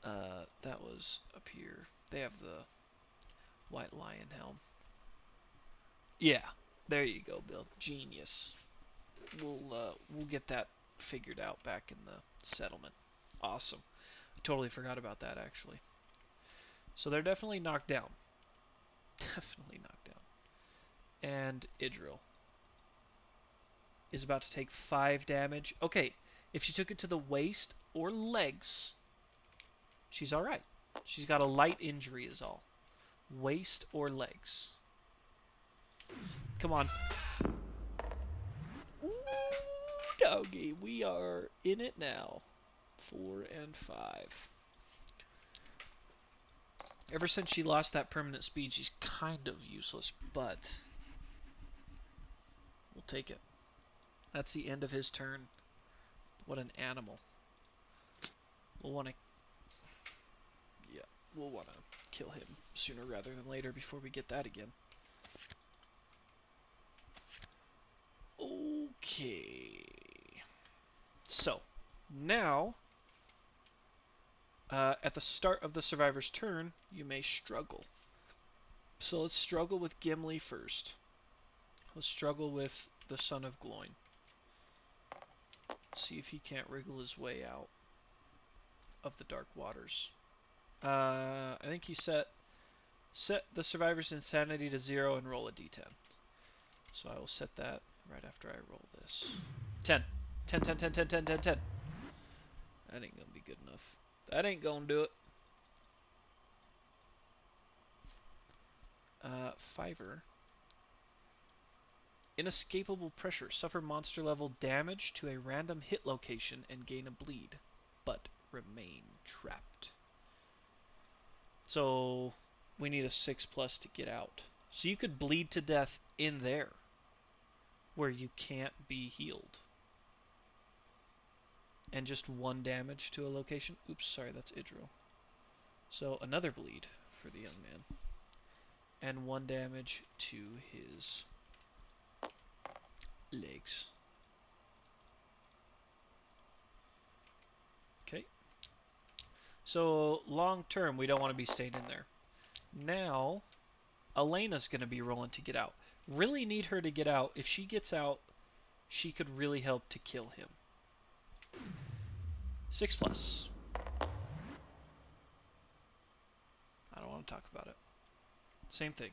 Helm. That was up here. They have the White Lion Helm. Yeah, there you go, Bill. Genius. We'll get that figured out back in the settlement. Awesome. I totally forgot about that, actually. So they're definitely knocked down. Definitely knocked down. And Idril is about to take 5 damage. Okay, if she took it to the waist or legs, she's alright. She's got a light injury is all. Waist or legs. Come on. Ooh, doggy, we are in it now. 4 and 5. Ever since she lost that permanent speed, she's kind of useless, but we'll take it. That's the end of his turn. What an animal. We'll want to... Yeah, we'll want to kill him sooner rather than later before we get that again. Okay. So, now, at the start of the survivor's turn, you may struggle. So let's struggle with Gimli first. Let's struggle with the Son of Gloin. See if he can't wriggle his way out of the dark waters. I think you set the survivor's insanity to 0 and roll a d10. So I will set that right after I roll this. 10. 10, 10, 10, 10, 10, 10, 10. That ain't gonna be good enough. That ain't gonna do it. Fiver. Inescapable pressure. Suffer monster level damage to a random hit location and gain a bleed, but remain trapped. So we need a 6+ to get out. So you could bleed to death in there, where you can't be healed. And just 1 damage to a location. Oops, sorry, that's Idril. So another bleed for the young man. And 1 damage to his legs. Okay. So long term, we don't want to be staying in there. Now, Elena's going to be rolling to get out. Really need her to get out. If she gets out, she could really help to kill him. 6+. I don't want to talk about it. Same thing.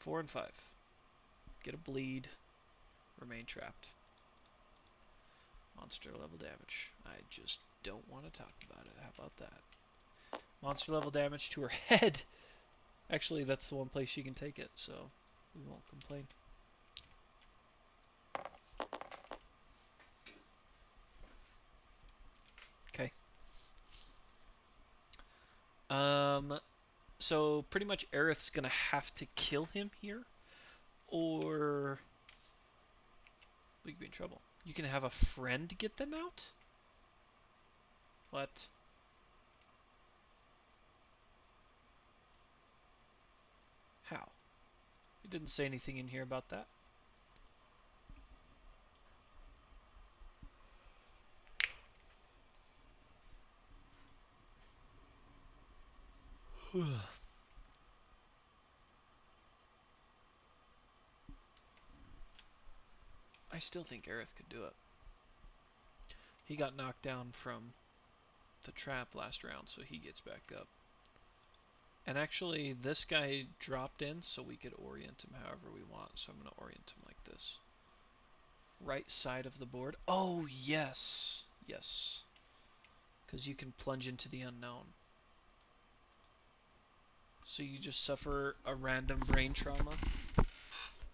4 and 5. Get a bleed. Remain trapped. Monster level damage. I just don't want to talk about it. How about that? Monster level damage to her head. Actually, that's the one place she can take it, so we won't complain. Okay. So pretty much Aerith's gonna have to kill him here, or we could be in trouble. You can have a friend get them out? What? How? You didn't say anything in here about that. I still think Aerith could do it. He got knocked down from the trap last round, so he gets back up. And actually, this guy dropped in, so we could orient him however we want. So I'm going to orient him like this. Right side of the board. Oh, yes. Yes. Because you can plunge into the unknown. So you just suffer a random brain trauma.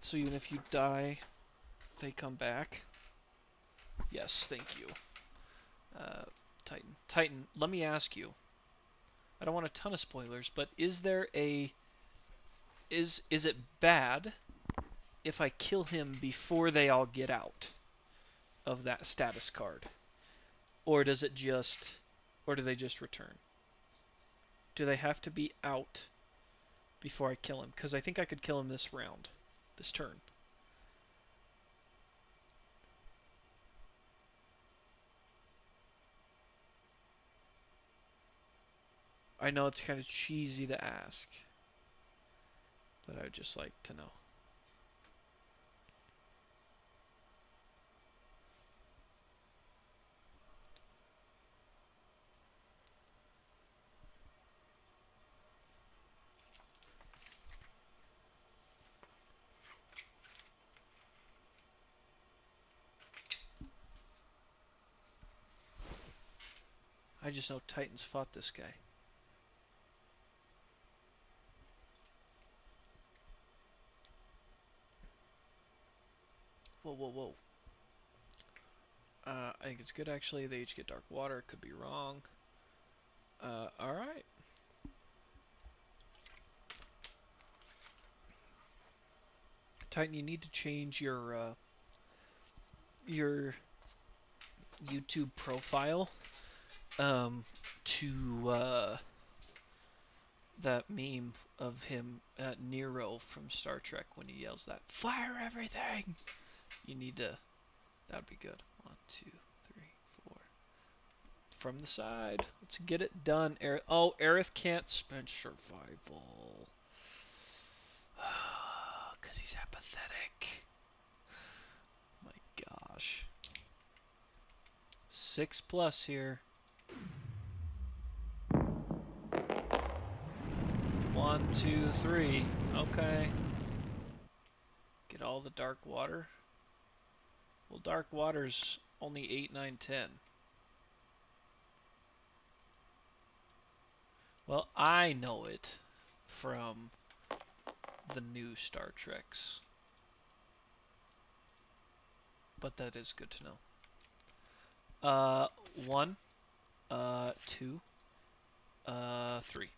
So even if you die, they come back. Yes, thank you. Titan. Titan, let me ask you. I don't want a ton of spoilers, but is there a... Is it bad if I kill him before they all get out of that status card? Or does it just... Or do they just return? Do they have to be out before I kill him? Because I think I could kill him this round. This turn. I know it's kind of cheesy to ask, but I would just like to know. I just know Titans fought this guy. Whoa, whoa, whoa. I think it's good actually. They each get Dark Water. Could be wrong. Alright. Titan, you need to change your YouTube profile to that meme of him at Nero from Star Trek when he yells that "Fire everything!" You need to. That would be good. 1, 2, 3, 4. From the side. Let's get it done. Oh, Aerith can't spend survival. Because he's apathetic. My gosh. 6+ here. 1, 2, 3. Okay. Get all the dark water. Well, dark water's only 8, 9, 10. Well, I know it from the new Star Treks. But that is good to know. 1, 2, 3.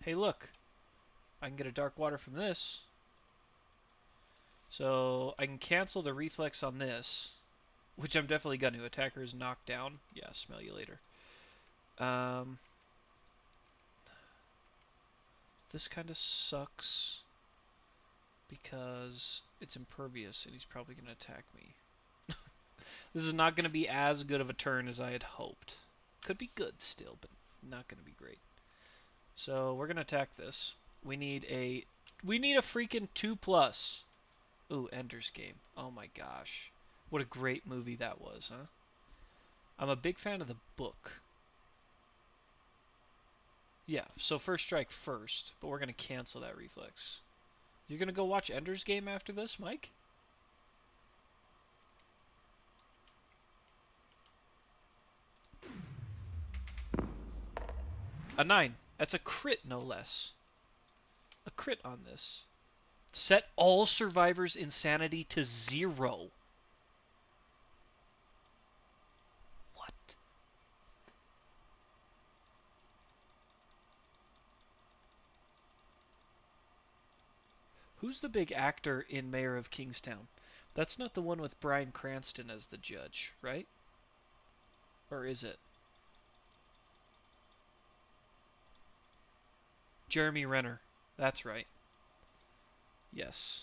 Hey, look. I can get a dark water from this. So I can cancel the reflex on this, which I'm definitely going to. Attacker is knocked down. Yeah, smell you later. This kind of sucks because it's impervious and he's probably going to attack me. This is not going to be as good of a turn as I had hoped. Could be good still, but not going to be great. So we're going to attack this. We need a freaking 2+. Ooh, Ender's Game. Oh my gosh. What a great movie that was, huh? I'm a big fan of the book. Yeah, so first strike first, but we're going to cancel that reflex. You're going to go watch Ender's Game after this, Mike? A 9. That's a crit, no less. A crit on this. Set all survivors' insanity to 0. What? Who's the big actor in Mayor of Kingstown? That's not the one with Bryan Cranston as the judge, right? Or is it? Jeremy Renner. That's right. Yes.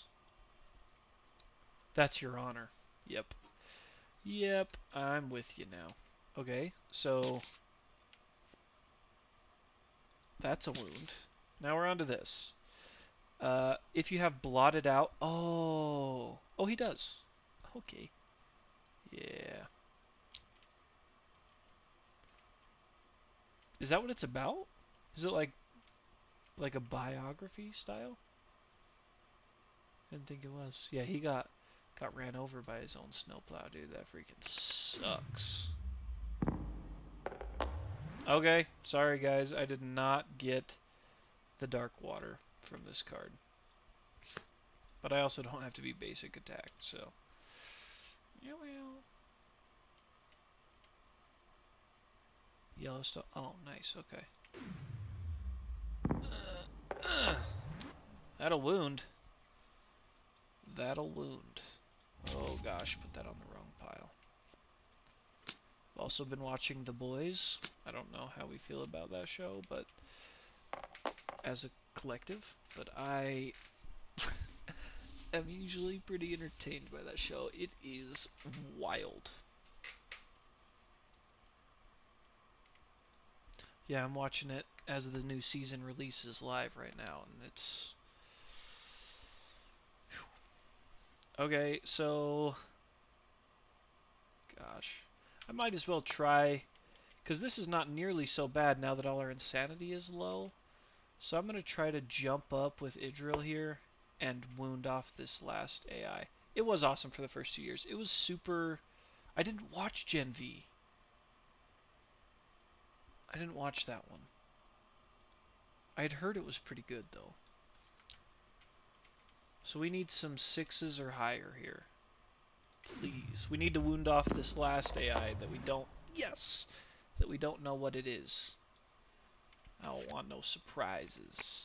That's Your Honor. Yep. Yep, I'm with you now. Okay, so that's a wound. Now we're on to this. If you have blotted out... Oh. Oh, he does. Okay. Yeah. Is that what it's about? Is it like a biography style? Didn't think it was. Yeah, he got ran over by his own snowplow, dude. That freaking sucks. Okay, sorry guys, I did not get the dark water from this card. But I also don't have to be basic attack, so. Yeah, well. Yellowstone. Oh, nice. Okay. That'll wound. That'll wound. Oh gosh, put that on the wrong pile. I've also been watching The Boys. I don't know how we feel about that show, but as a collective, but I am usually pretty entertained by that show. It is wild. Yeah, I'm watching it as the new season releases live right now, and it's... Okay, so... Gosh. I might as well try... Because this is not nearly so bad now that all our insanity is low. So I'm going to try to jump up with Idril here and wound off this last AI. It was awesome for the first 2 years. It was super... I didn't watch Gen V. I didn't watch that one. I had heard it was pretty good, though. So we need some 6s or higher here. Please. We need to wound off this last AI that we don't... Yes! That we don't know what it is. I don't want no surprises.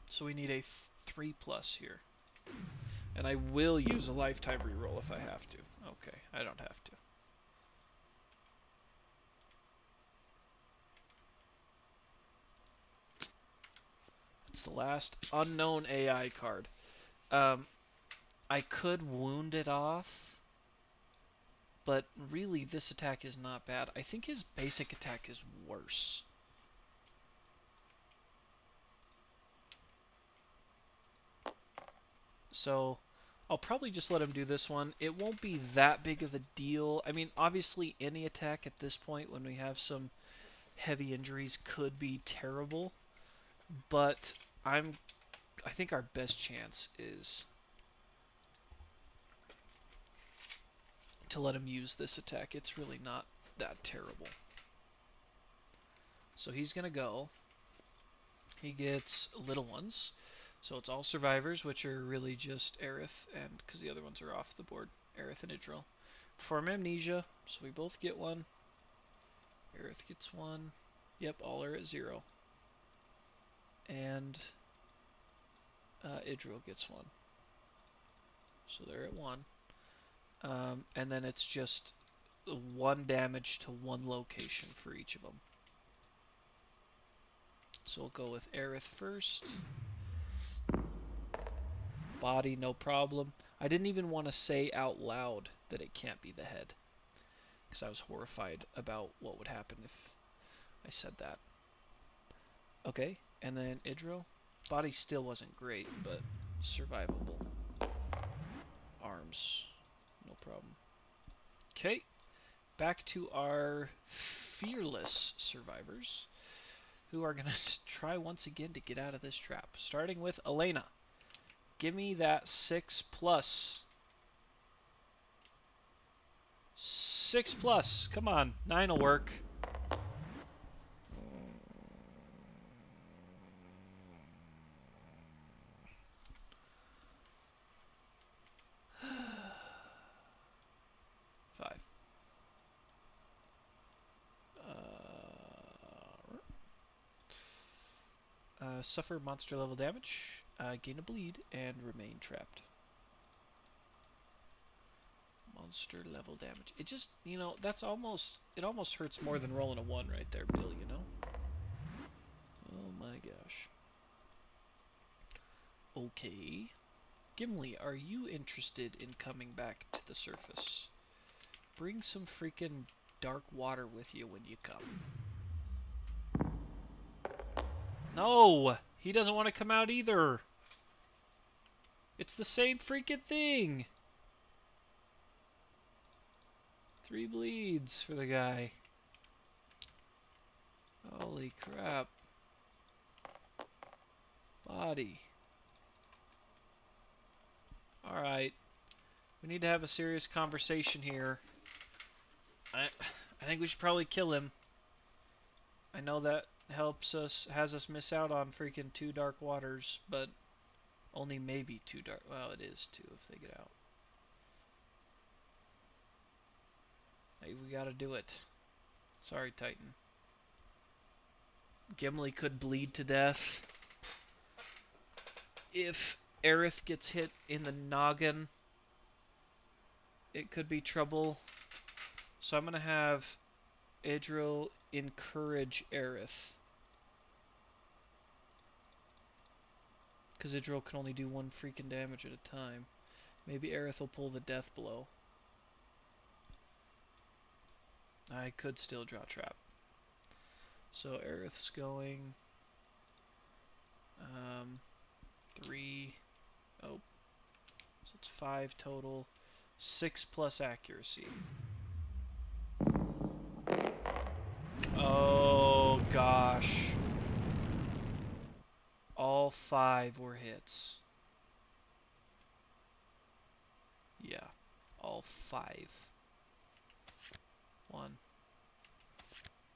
So we need a 3+ here. And I will use a lifetime reroll if I have to. Okay, I don't have to. It's the last unknown AI card. I could wound it off, but really this attack is not bad. I think his basic attack is worse. So I'll probably just let him do this one. It won't be that big of a deal. I mean, obviously any attack at this point when we have some heavy injuries could be terrible, but I think our best chance is to let him use this attack. It's really not that terrible. So he's going to go. He gets little ones. So it's all survivors, which are really just Aerith, and because the other ones are off the board, Aerith and Idril. Perform Amnesia, so we both get one. Aerith gets one. Yep, all are at 0. And Idril gets one. So they're at 1. And then it's just 1 damage to 1 location for each of them. So we'll go with Aerith first. Body, no problem. I didn't even want to say out loud that it can't be the head, because I was horrified about what would happen if I said that. Okay, and then Idril. Body still wasn't great, but survivable. Arms, no problem. Okay, back to our fearless survivors, who are going to try once again to get out of this trap. Starting with Elena. Give me that 6+. 6+. Come on, 9 will work. Five. Suffer monster level damage. gain a bleed, and remain trapped. Monster level damage. It just, you know, it almost hurts more than rolling a 1 right there, Bill, you know? Oh my gosh. Okay. Gimli, are you interested in coming back to the surface? Bring some freaking dark water with you when you come. No! He doesn't want to come out either! It's the same freaking thing! 3 bleeds for the guy. Holy crap. Body. Alright. We need to have a serious conversation here. I think we should probably kill him. I know that has us miss out on freaking 2 dark waters, but only maybe 2 dark. Well, it is 2 if they get out. Hey, we gotta do it. Sorry, Titan. Gimli could bleed to death. If Aerith gets hit in the noggin, it could be trouble. So I'm gonna have Idril encourage Aerith. Because Idril can only do 1 freaking damage at a time. Maybe Aerith will pull the death blow. I could still draw trap. So Aerith's going 3. Oh, so it's 5 total. 6 plus accuracy. Oh gosh. All 5 were hits. Yeah, all 5. 1,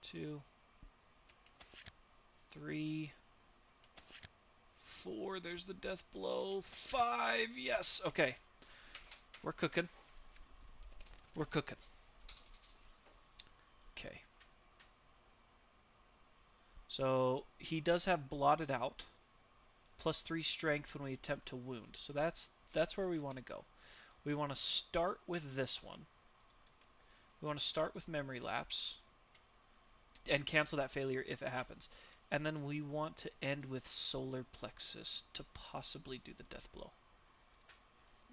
2, 3, 4. There's the death blow. 5. Yes. Okay. We're cooking. We're cooking. Okay. So he does have blotted out. Plus 3 strength when we attempt to wound. So that's where we want to go. We want to start with this one. We want to start with memory lapse and cancel that failure if it happens. And then we want to end with solar plexus to possibly do the death blow.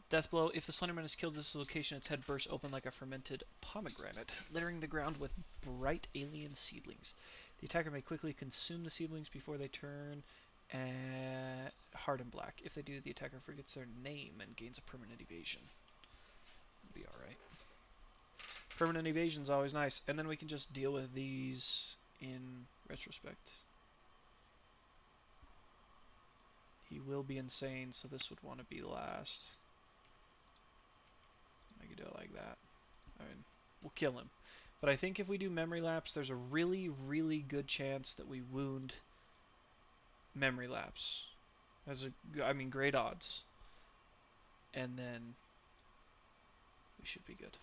Death blow, if the Slenderman is killed at this location, its head bursts open like a fermented pomegranate, littering the ground with bright alien seedlings. The attacker may quickly consume the seedlings before they turn hard and black. If they do, the attacker forgets their name and gains a permanent evasion. It'll be alright. Permanent evasion is always nice. And then we can just deal with these in retrospect. He will be insane, so this would want to be last. I could do it like that. I mean, we'll kill him. But I think if we do memory lapse, there's a really, really good chance that we wound memory lapse. Great odds. And then we should be good.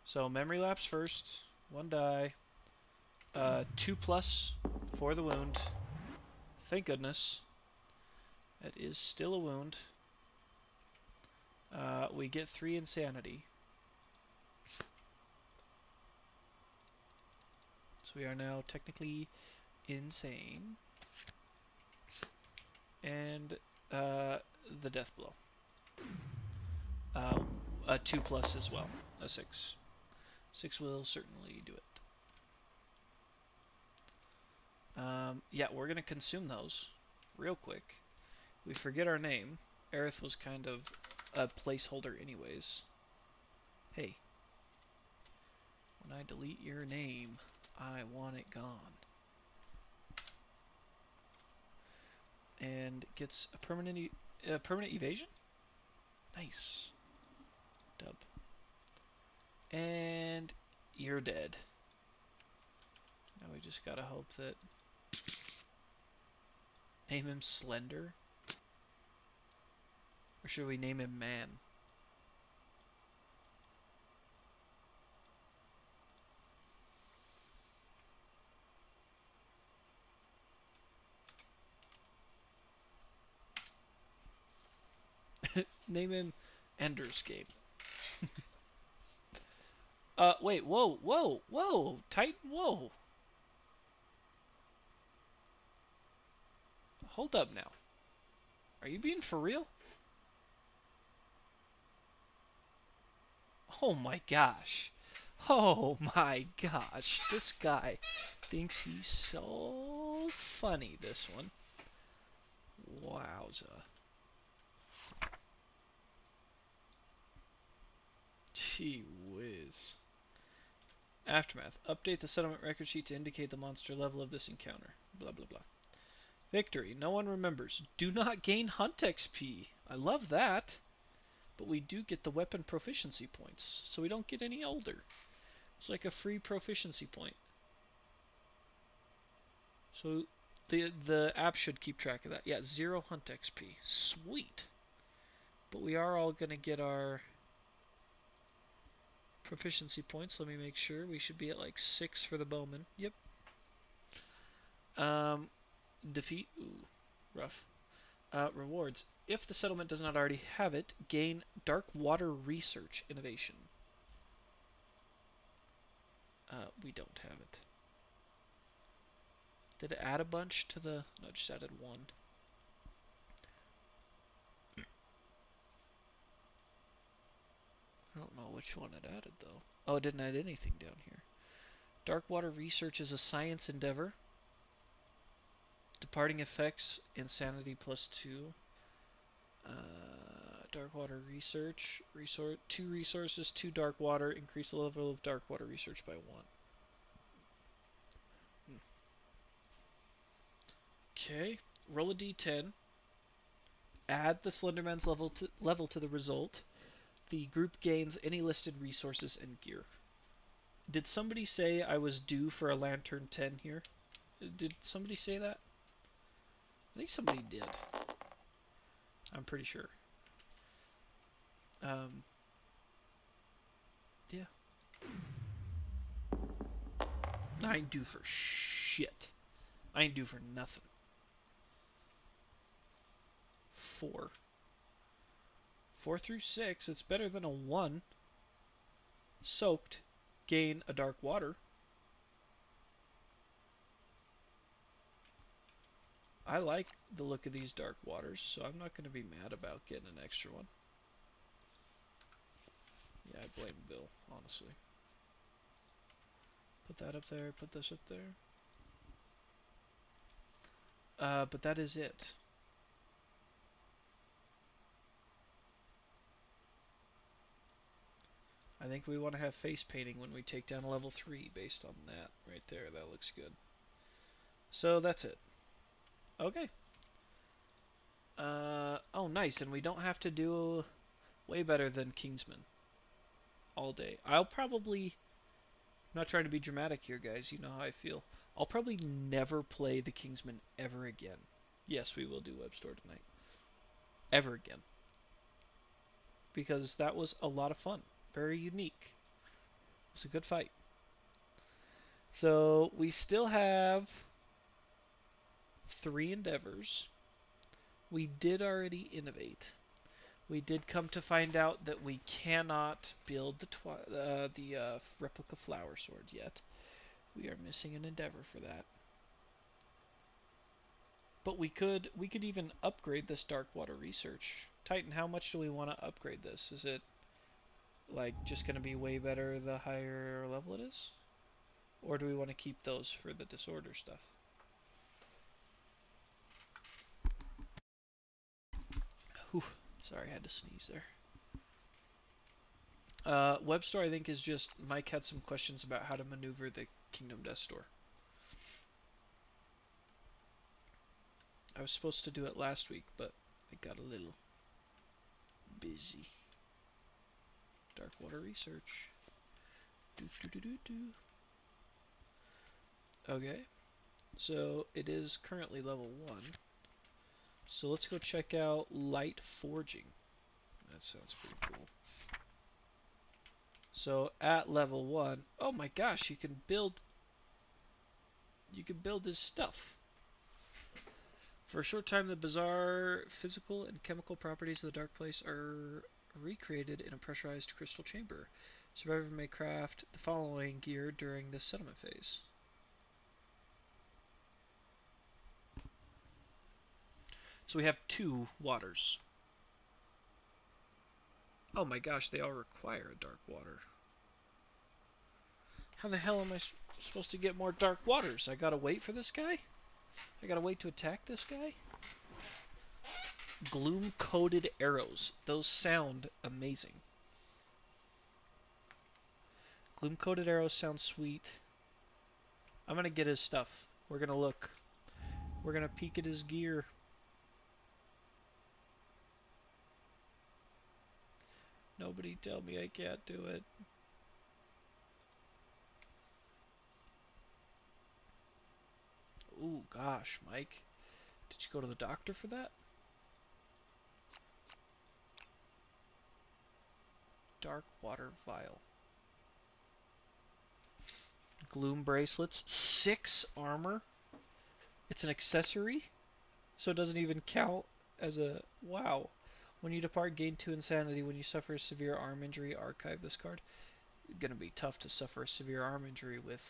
So memory lapse first. 1 die. 2 plus for the wound. Thank goodness. That is still a wound. We get 3 insanity. So we are now technically insane. And the death blow. A 2 plus as well. A 6. 6 will certainly do it. Yeah, we're going to consume those real quick. We forget our name. Aerith was kind of a placeholder anyways. Hey. When I delete your name, I want it gone. And gets a permanent evasion? Nice. Dub. And you're dead. Now we just gotta hope that... Name him Slender? Or should we name him Man? Name him Ender's Game. Wait, whoa, whoa, whoa, Titan, whoa. Hold up now. Are you being for real? Oh my gosh. Oh my gosh. This guy thinks he's so funny, this one. Wowza. Gee whiz. Aftermath. Update the settlement record sheet to indicate the monster level of this encounter. Blah blah blah. Victory. No one remembers. Do not gain hunt XP. I love that. But we do get the weapon proficiency points, so we don't get any older. It's like a free proficiency point. So the app should keep track of that. Yeah, 0 hunt XP. Sweet. But we are all going to get our proficiency points. Let me make sure. We should be at like 6 for the bowman. Yep. Defeat. Ooh, rough. Rewards. If the settlement does not already have it, gain Dark Water Research Innovation. We don't have it. Did it add a bunch to the... No, it just added 1. I don't know which one it added, though. Oh, it didn't add anything down here. Dark Water Research is a science endeavor. Departing effects, insanity +2. Dark Water Research. 2 resources, 2 Dark Water. Increase the level of Dark Water Research by 1. Okay. Roll a d10. Add the Slenderman's level to the result. The group gains any listed resources and gear. Did somebody say I was due for a Lantern 10 here? Did somebody say that? I think somebody did. I'm pretty sure. Yeah. I ain't due for shit. I ain't due for nothing. 4. 4 through 6. It's better than a 1. Soaked. Gain a Dark Water. I like the look of these Dark Waters, so I'm not going to be mad about getting an extra one. Yeah, I blame Bill, honestly. Put that up there, put this up there. But that is it. I think we want to have face painting when we take down level 3 based on that right there. That looks good. So that's it. Okay. Oh, nice. And we don't have to do way better than Kingsman all day. I'll probably... I'm not trying to be dramatic here, guys. You know how I feel. I'll probably never play the Kingsman ever again. Yes, we will do Web Store tonight. Ever again. Because that was a lot of fun. Very unique. It was a good fight. So we still have 3 endeavors. We did already innovate. We did come to find out that we cannot build the replica flower sword yet. We are missing an endeavor for that. But we could even upgrade this Dark Water Research. Titan, how much do we want to upgrade this? Is it like just going to be way better the higher level it is? Or do we want to keep those for the disorder stuff? Whew. Sorry, I had to sneeze there. Web Store, I think, is just... Mike had some questions about how to maneuver the Kingdom Death Store. I was supposed to do it last week, but I got a little busy. Dark Water Research. Okay. So, it is currently level 1. So let's go check out Light Forging. That sounds pretty cool. So at level 1, oh my gosh, you can build his stuff. For a short time, the bizarre physical and chemical properties of the dark place are recreated in a pressurized crystal chamber. Survivor may craft the following gear during this settlement phase. So we have 2 waters. Oh my gosh, they all require a dark water. How the hell am I supposed to get more dark waters? I gotta wait for this guy? I gotta wait to attack this guy? Gloom-coated arrows. Those sound amazing. Gloom-coated arrows sound sweet. I'm gonna get his stuff. We're gonna look. We're gonna peek at his gear. Nobody tell me I can't do it. Ooh, gosh, Mike. Did you go to the doctor for that? Dark water vial. Gloom bracelets. 6 armor. It's an accessory, so it doesn't even count as a... Wow. When you depart, gain 2 insanity. When you suffer a severe arm injury, archive this card. Gonna be tough to suffer a severe arm injury with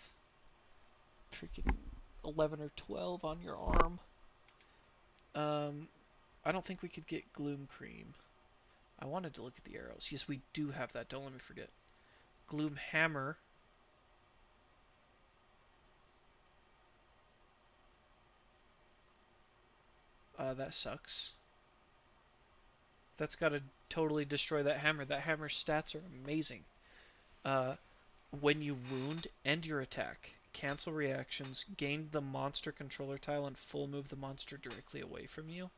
freaking 11 or 12 on your arm. I don't think we could get Gloom Cream. I wanted to look at the arrows. Yes, we do have that. Don't let me forget. Gloom Hammer. That sucks. That's got to totally destroy that hammer. That hammer's stats are amazing. Uh, when you wound, end your attack. Cancel reactions. Gain the monster controller tile and full move the monster directly away from you.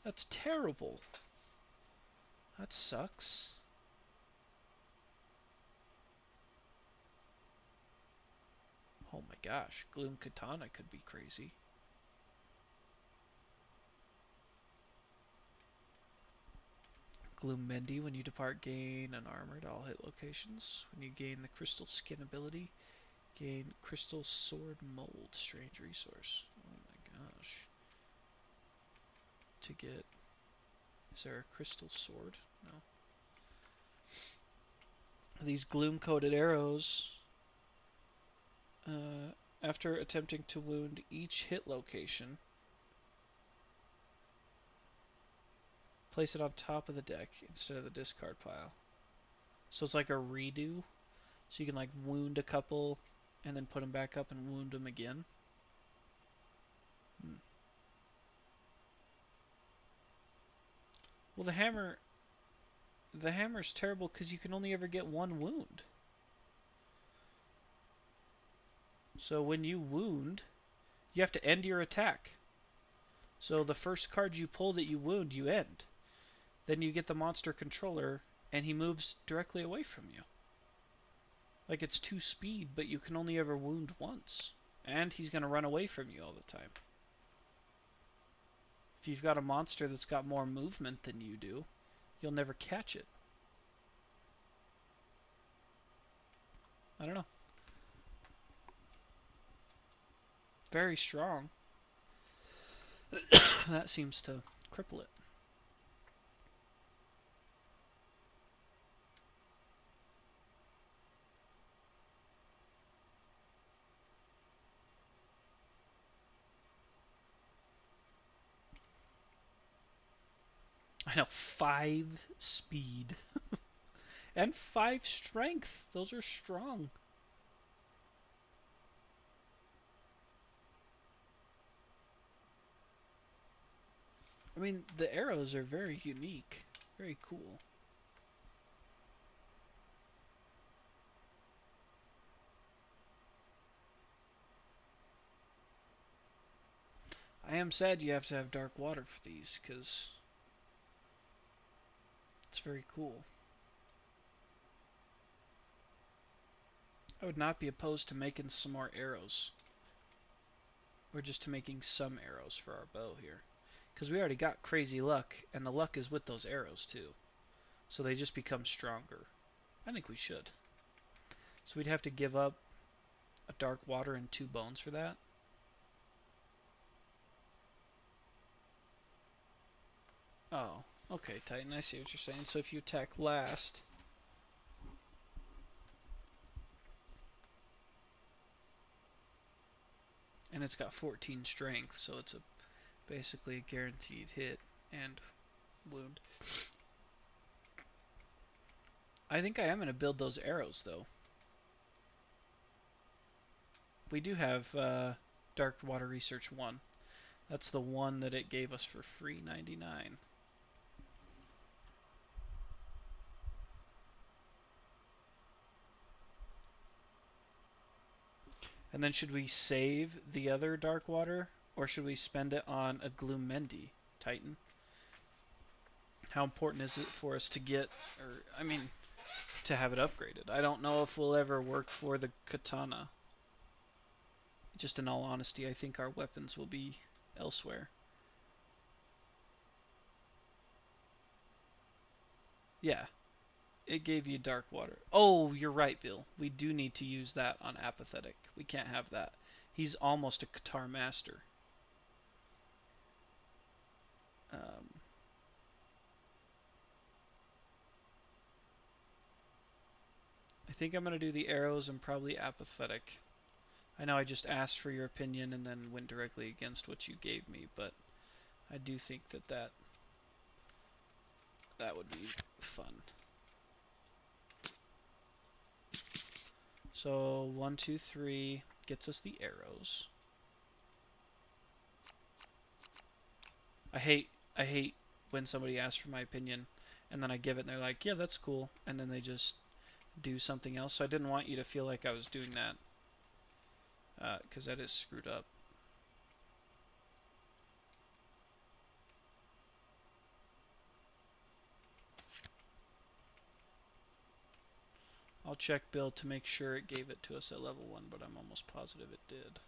That's terrible. That sucks. Oh my gosh. Gloom Katana could be crazy. Gloom Mendy, when you depart, gain an armor to all hit locations. When you gain the Crystal Skin ability, gain Crystal Sword Mold, strange resource. Oh my gosh. To get... Is there a Crystal Sword? No. These gloom-coated arrows, after attempting to wound each hit location, place it on top of the deck instead of the discard pile. So it's like a redo. So you can like wound a couple and then put them back up and wound them again. Well, the hammer's terrible because you can only ever get 1 wound. So when you wound, you have to end your attack. So the first card you pull that you wound, you end. Then you get the monster controller, and he moves directly away from you. Like it's 2 speed, but you can only ever wound once. And he's going to run away from you all the time. If you've got a monster that's got more movement than you do, you'll never catch it. I don't know. Very strong. That seems to cripple it. I know, 5 speed. And 5 strength. Those are strong. I mean, the arrows are very unique. Very cool. I am sad you have to have dark water for these, because it's very cool. I would not be opposed to making some more arrows. Or just to making some arrows for our bow here. Because we already got crazy luck, and the luck is with those arrows too. So they just become stronger. I think we should. So we'd have to give up a dark water and 2 bones for that. Oh, okay, Titan, I see what you're saying. So if you attack last, and it's got 14 strength, so it's basically a guaranteed hit and wound. I think I am going to build those arrows, though. We do have Dark Water Research 1. That's the one that it gave us for free 99. And then should we save the other Dark Water, or should we spend it on a Gloomendi Titan? How important is it for us to get, or I mean, to have it upgraded? I don't know if we'll ever work for the Katana. Just in all honesty, I think our weapons will be elsewhere. Yeah, it gave you Dark Water. Oh, you're right, Bill. We do need to use that on Apathetic. We can't have that. He's almost a Qatar master. Um, I think I'm going to do the arrows and probably Apathetic. I know I just asked for your opinion and then went directly against what you gave me, but I do think that would be fun. So 1, 2, 3 gets us the arrows. I hate when somebody asks for my opinion and then I give it and they're like, yeah, that's cool, and then they just do something else. So I didn't want you to feel like I was doing that, because that is screwed up. I'll check Bill to make sure it gave it to us at level 1, but I'm almost positive it did.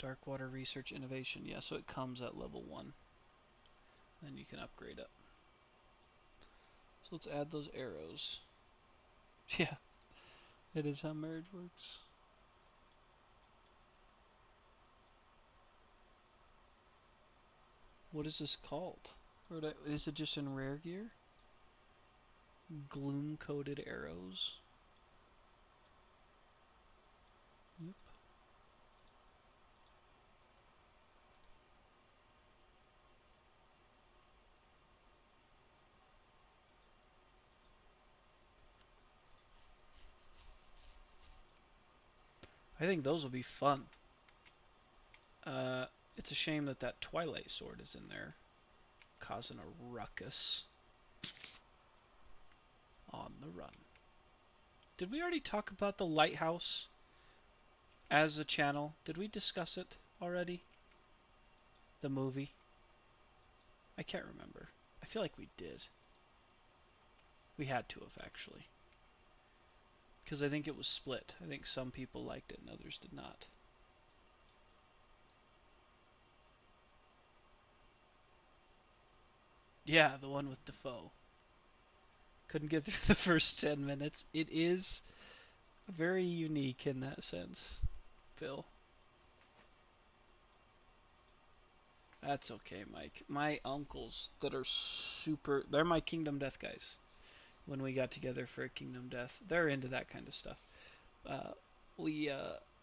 Dark Water Research Innovation, yeah, so it comes at level 1. Then you can upgrade it. So let's add those arrows. Yeah, it is how marriage works. What is this called? Or is it just in rare gear? Gloom coated arrows. Yep. I think those will be fun. Uh, it's a shame that that Twilight Sword is in there, causing a ruckus. On the run. Did we already talk about the lighthouse as a channel? Did we discuss it already? The movie? I can't remember. I feel like we did. We had to have, actually. Because I think it was split. I think some people liked it and others did not. Yeah, the one with Defoe. Couldn't get through the first 10 minutes. It is very unique in that sense, Phil. That's okay, Mike. My uncles that are super... They're my Kingdom Death guys. When we got together for a Kingdom Death, they're into that kind of stuff. Uh, we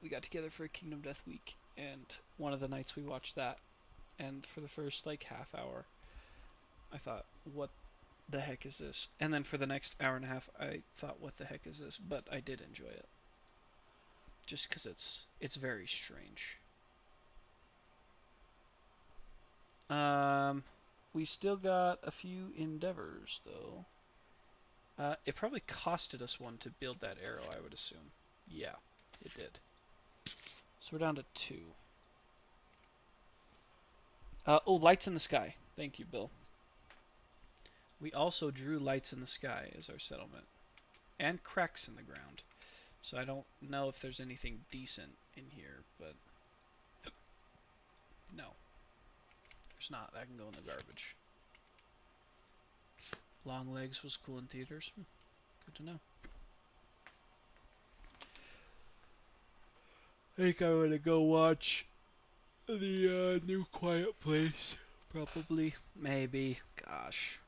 got together for a Kingdom Death week, and one of the nights we watched that, and for the first like half hour, I thought, what the heck is this? And then for the next hour and a half, I thought, what the heck is this? But I did enjoy it, just because it's very strange. Um, we still got a few endeavors though. It probably costed us one to build that arrow, I would assume. Yeah, it did. So we're down to 2. Oh, lights in the sky. Thank you, Bill. We also drew lights in the sky as our settlement, and cracks in the ground. So I don't know if there's anything decent in here, but no, there's not. That can go in the garbage. Long Legs was cool in theaters. Good to know. I think I'm gonna go watch The new quiet place. Probably. Maybe. Gosh.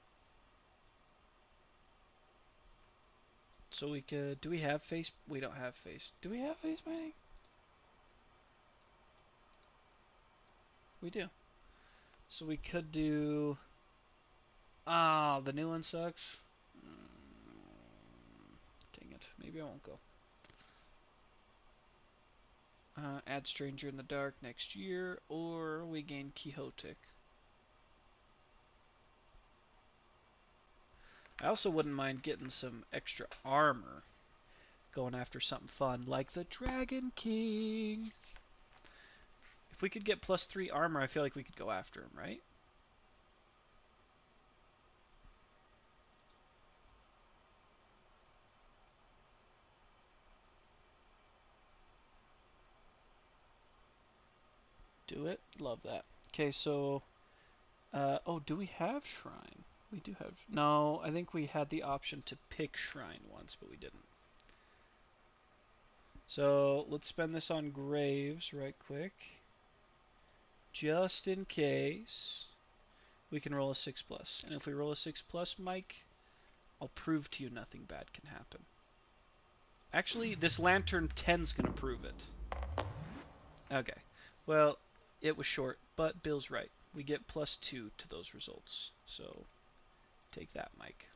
So we could... Do we have face... We don't have face... Do we have face painting? We do. So we could do... Ah, the new one sucks. Dang it. Maybe I won't go. Add Stranger in the Dark next year, or we gain Quixotic. I also wouldn't mind getting some extra armor, going after something fun like the Dragon King. If we could get +3 armor, I feel like we could go after him, right? Do it. Love that. Okay, so... oh, do we have Shrine? We do have... No, I think we had the option to pick Shrine once, but we didn't. So, let's spend this on Graves right quick. Just in case we can roll a 6+. And if we roll a 6+, Mike, I'll prove to you nothing bad can happen. Actually, this Lantern 10's going to prove it. Okay. Well, it was short, but Bill's right. We get +2 to those results. So, take that, Mike.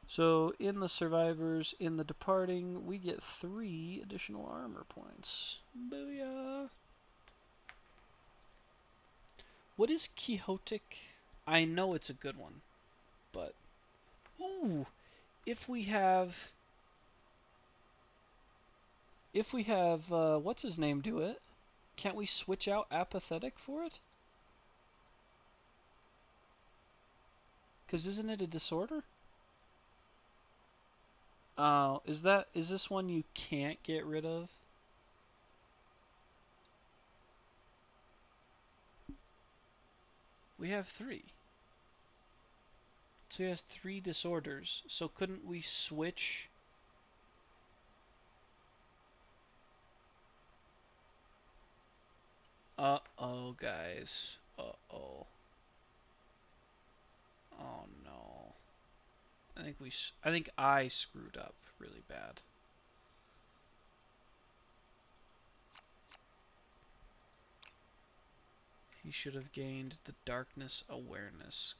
So, in the Survivors, in the Departing, we get 3 additional armor points. Booyah! What is Quixotic? I know it's a good one, but... Ooh! If we have... what's his name do it? Can't we switch out Apathetic for it? Because isn't it a disorder? Oh, is this one you can't get rid of? We have 3. So he has 3 disorders. So couldn't we switch? Uh-oh, guys. Uh-oh. Oh no. I think I screwed up really bad. He should have gained the darkness awareness